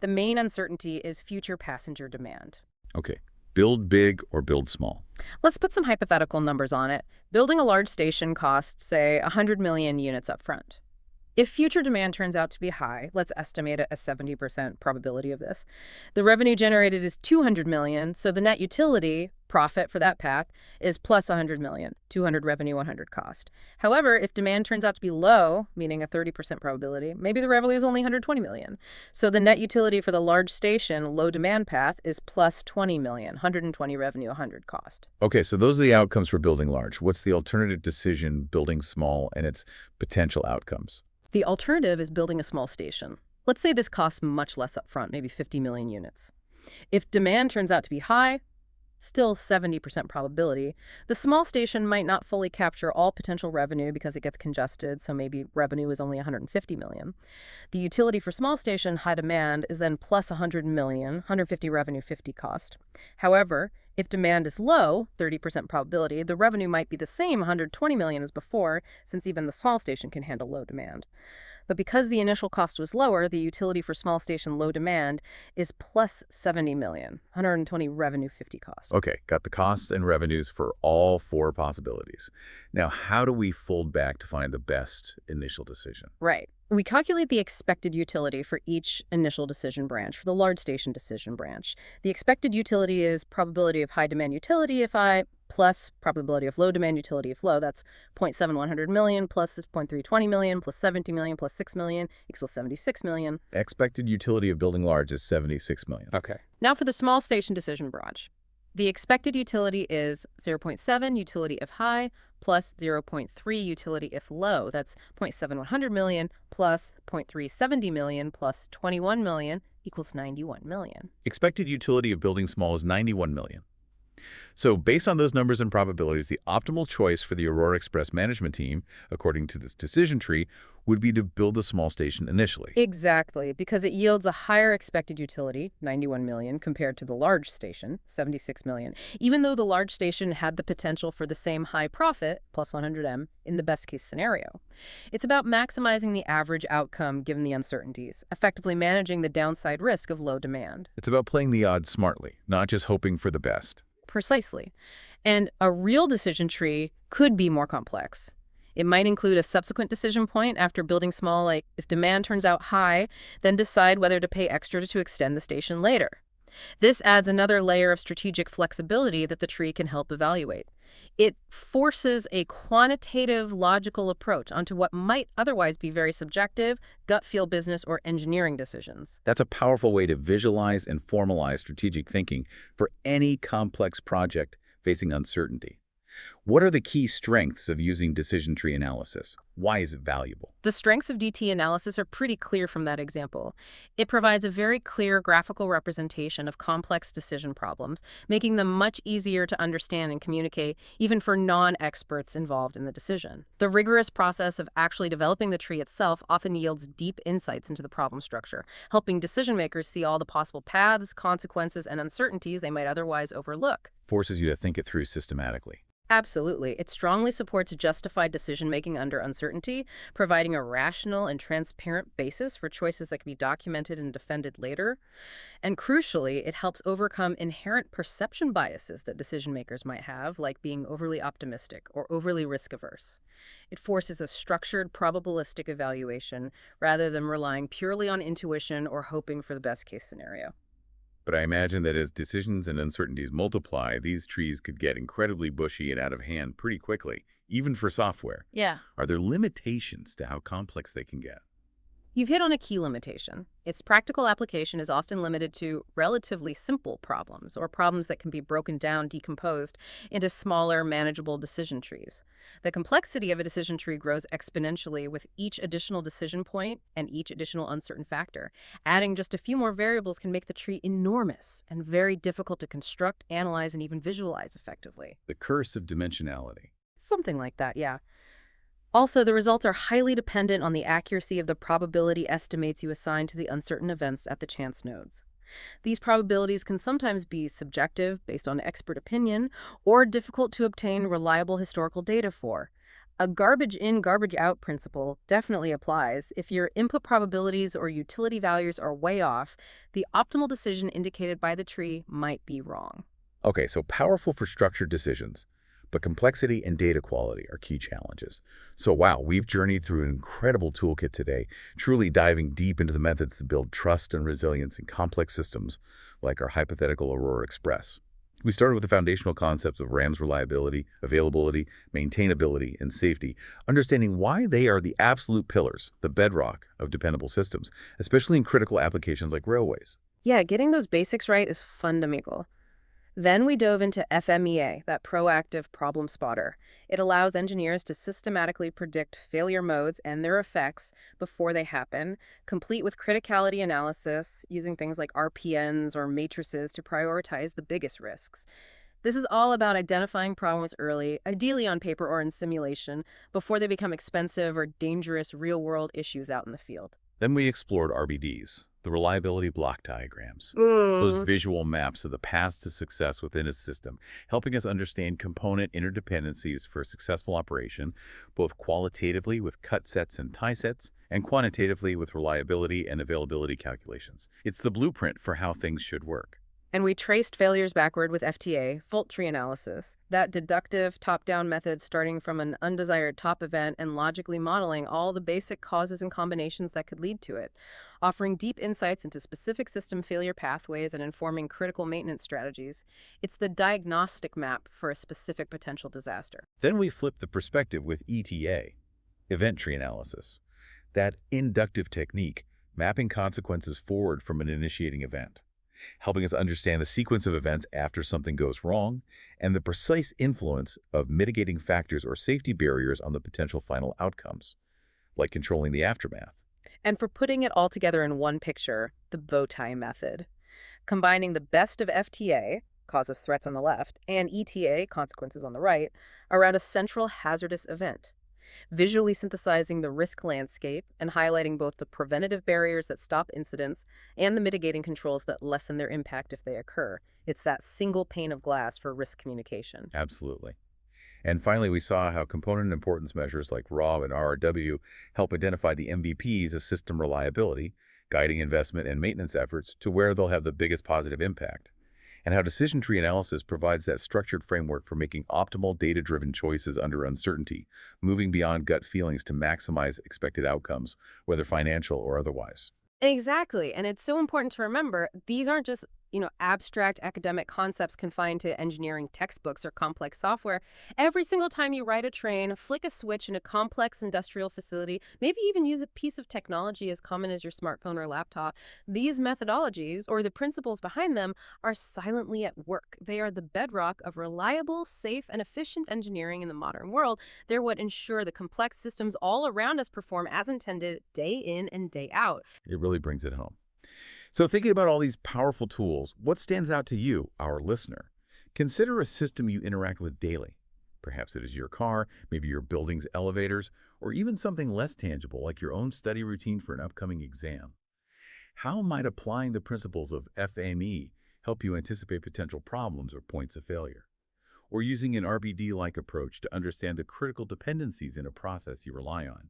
The main uncertainty is future passenger demand. Okay. Build big or build small? Let's put some hypothetical numbers on it. Building a large station costs, say, 100 million units up front. If future demand turns out to be high, let's estimate a 70% probability of this, the revenue generated is 200 million, so the net utility, profit for that path, is plus 100 million, 200 revenue, 100 cost. However, if demand turns out to be low, meaning a 30% probability, maybe the revenue is only 120 million. So the net utility for the large station, low demand path, is plus 20 million, 120 revenue, 100 cost. Okay, so those are the outcomes for building large. What's the alternative decision, building small, and its potential outcomes? The alternative is building a small station. Let's say this costs much less upfront, maybe 50 million units. If demand turns out to be high, still 70% probability, the small station might not fully capture all potential revenue because it gets congested, so maybe revenue is only 150 million. The utility for small station, high demand, is then plus 100 million, 150 revenue, 50 cost. However, if demand is low, 30% probability, the revenue might be the same 120 million as before, since even the small station can handle low demand. But because the initial cost was lower, the utility for small station low demand is plus 70 million, 120 revenue, 50 cost. Okay, got the costs and revenues for all four possibilities. Now, how do we fold back to find the best initial decision? Right. We calculate the expected utility for each initial decision branch, for the large station decision branch. The expected utility is probability of high demand utility if high, plus probability of low demand utility if low. That's 0.7100 million plus 0.320 million plus 70 million plus 6 million equals 76 million. Expected utility of building large is 76 million. Okay. Now for the small station decision branch. The expected utility is 0.7 utility if high plus 0.3 utility if low. That's 0.7100 million plus 0.370 million plus 21 million equals 91 million. Expected utility of building small is 91 million. So based on those numbers and probabilities, the optimal choice for the Aurora Express management team, according to this decision tree, would be to build the small station initially. Exactly, because it yields a higher expected utility, 91 million, compared to the large station, 76 million, even though the large station had the potential for the same high profit, plus 100M, in the best case scenario. It's about maximizing the average outcome given the uncertainties, effectively managing the downside risk of low demand. It's about playing the odds smartly, not just hoping for the best. Precisely. And a real decision tree could be more complex. It might include a subsequent decision point after building small, like if demand turns out high, then decide whether to pay extra to extend the station later. This adds another layer of strategic flexibility that the tree can help evaluate. It forces a quantitative, logical approach onto what might otherwise be very subjective, gut feel business or engineering decisions. That's a powerful way to visualize and formalize strategic thinking for any complex project facing uncertainty. What are the key strengths of using decision tree analysis? Why is it valuable? The strengths of DT analysis are pretty clear from that example. It provides a very clear graphical representation of complex decision problems, making them much easier to understand and communicate, even for non-experts involved in the decision. The rigorous process of actually developing the tree itself often yields deep insights into the problem structure, helping decision makers see all the possible paths, consequences, and uncertainties they might otherwise overlook. Forces you to think it through systematically. Absolutely. It strongly supports justified decision-making under uncertainty, providing a rational and transparent basis for choices that can be documented and defended later. And crucially, it helps overcome inherent perception biases that decision-makers might have, like being overly optimistic or overly risk-averse. It forces a structured, probabilistic evaluation rather than relying purely on intuition or hoping for the best-case scenario. But I imagine that as decisions and uncertainties multiply, these trees could get incredibly bushy and out of hand pretty quickly, even for software. Yeah. Are there limitations to how complex they can get? You've hit on a key limitation. Its practical application is often limited to relatively simple problems, or problems that can be broken down, decomposed, into smaller, manageable decision trees. The complexity of a decision tree grows exponentially with each additional decision point and each additional uncertain factor. Adding just a few more variables can make the tree enormous and very difficult to construct, analyze, and even visualize effectively. The curse of dimensionality. Something like that, yeah. Also, the results are highly dependent on the accuracy of the probability estimates you assign to the uncertain events at the chance nodes. These probabilities can sometimes be subjective, based on expert opinion, or difficult to obtain reliable historical data for. A garbage in, garbage out principle definitely applies. If your input probabilities or utility values are way off, the optimal decision indicated by the tree might be wrong. Okay, so powerful for structured decisions. But complexity and data quality are key challenges. So wow, we've journeyed through an incredible toolkit today, truly diving deep into the methods that build trust and resilience in complex systems like our hypothetical Aurora Express. We started with the foundational concepts of RAMS reliability, availability, maintainability, and safety, understanding why they are the absolute pillars, the bedrock of dependable systems, especially in critical applications like railways. Yeah, getting those basics right is fundamental. Then we dove into FMEA, that proactive problem spotter. It allows engineers to systematically predict failure modes and their effects before they happen, complete with criticality analysis, using things like RPNs or matrices to prioritize the biggest risks. This is all about identifying problems early, ideally on paper or in simulation, before they become expensive or dangerous real-world issues out in the field. Then we explored RBDs, the reliability block diagrams, those visual maps of the paths to success within a system, helping us understand component interdependencies for successful operation, both qualitatively with cut sets and tie sets, and quantitatively with reliability and availability calculations. It's the blueprint for how things should work. And we traced failures backward with FTA, fault tree analysis, that deductive top-down method starting from an undesired top event and logically modeling all the basic causes and combinations that could lead to it, offering deep insights into specific system failure pathways and informing critical maintenance strategies. It's the diagnostic map for a specific potential disaster. Then we flipped the perspective with ETA, event tree analysis, that inductive technique, mapping consequences forward from an initiating event. helping us understand the sequence of events after something goes wrong and the precise influence of mitigating factors or safety barriers on the potential final outcomes, like controlling the aftermath. And for putting it all together in one picture, the bow tie method. Combining the best of FTA, causes threats on the left, and ETA, consequences on the right, around a central hazardous event. Visually synthesizing the risk landscape and highlighting both the preventative barriers that stop incidents and the mitigating controls that lessen their impact if they occur. It's that single pane of glass for risk communication. Absolutely. And finally, we saw how component importance measures like RAW and RRW help identify the MVPs of system reliability, guiding investment and maintenance efforts to where they'll have the biggest positive impact, and how decision tree analysis provides that structured framework for making optimal data-driven choices under uncertainty, moving beyond gut feelings to maximize expected outcomes, whether financial or otherwise. Exactly. And it's so important to remember these aren't just, abstract academic concepts confined to engineering textbooks or complex software. Every single time you ride a train, flick a switch in a complex industrial facility, maybe even use a piece of technology as common as your smartphone or laptop, these methodologies or the principles behind them are silently at work. They are the bedrock of reliable, safe, and efficient engineering in the modern world. They're what ensure the complex systems all around us perform as intended day in and day out. It really brings it home. So thinking about all these powerful tools, what stands out to you, our listener? Consider a system you interact with daily. Perhaps it is your car, maybe your building's elevators, or even something less tangible like your own study routine for an upcoming exam. How might applying the principles of FME help you anticipate potential problems or points of failure? Or using an RBD-like approach to understand the critical dependencies in a process you rely on?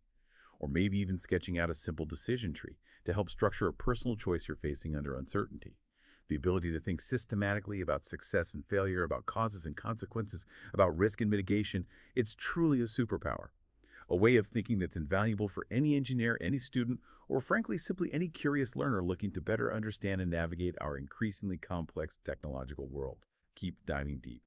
Or maybe even sketching out a simple decision tree to help structure a personal choice you're facing under uncertainty. The ability to think systematically about success and failure, about causes and consequences, about risk and mitigation, it's truly a superpower. A way of thinking that's invaluable for any engineer, any student, or frankly, simply any curious learner looking to better understand and navigate our increasingly complex technological world. Keep diving deep.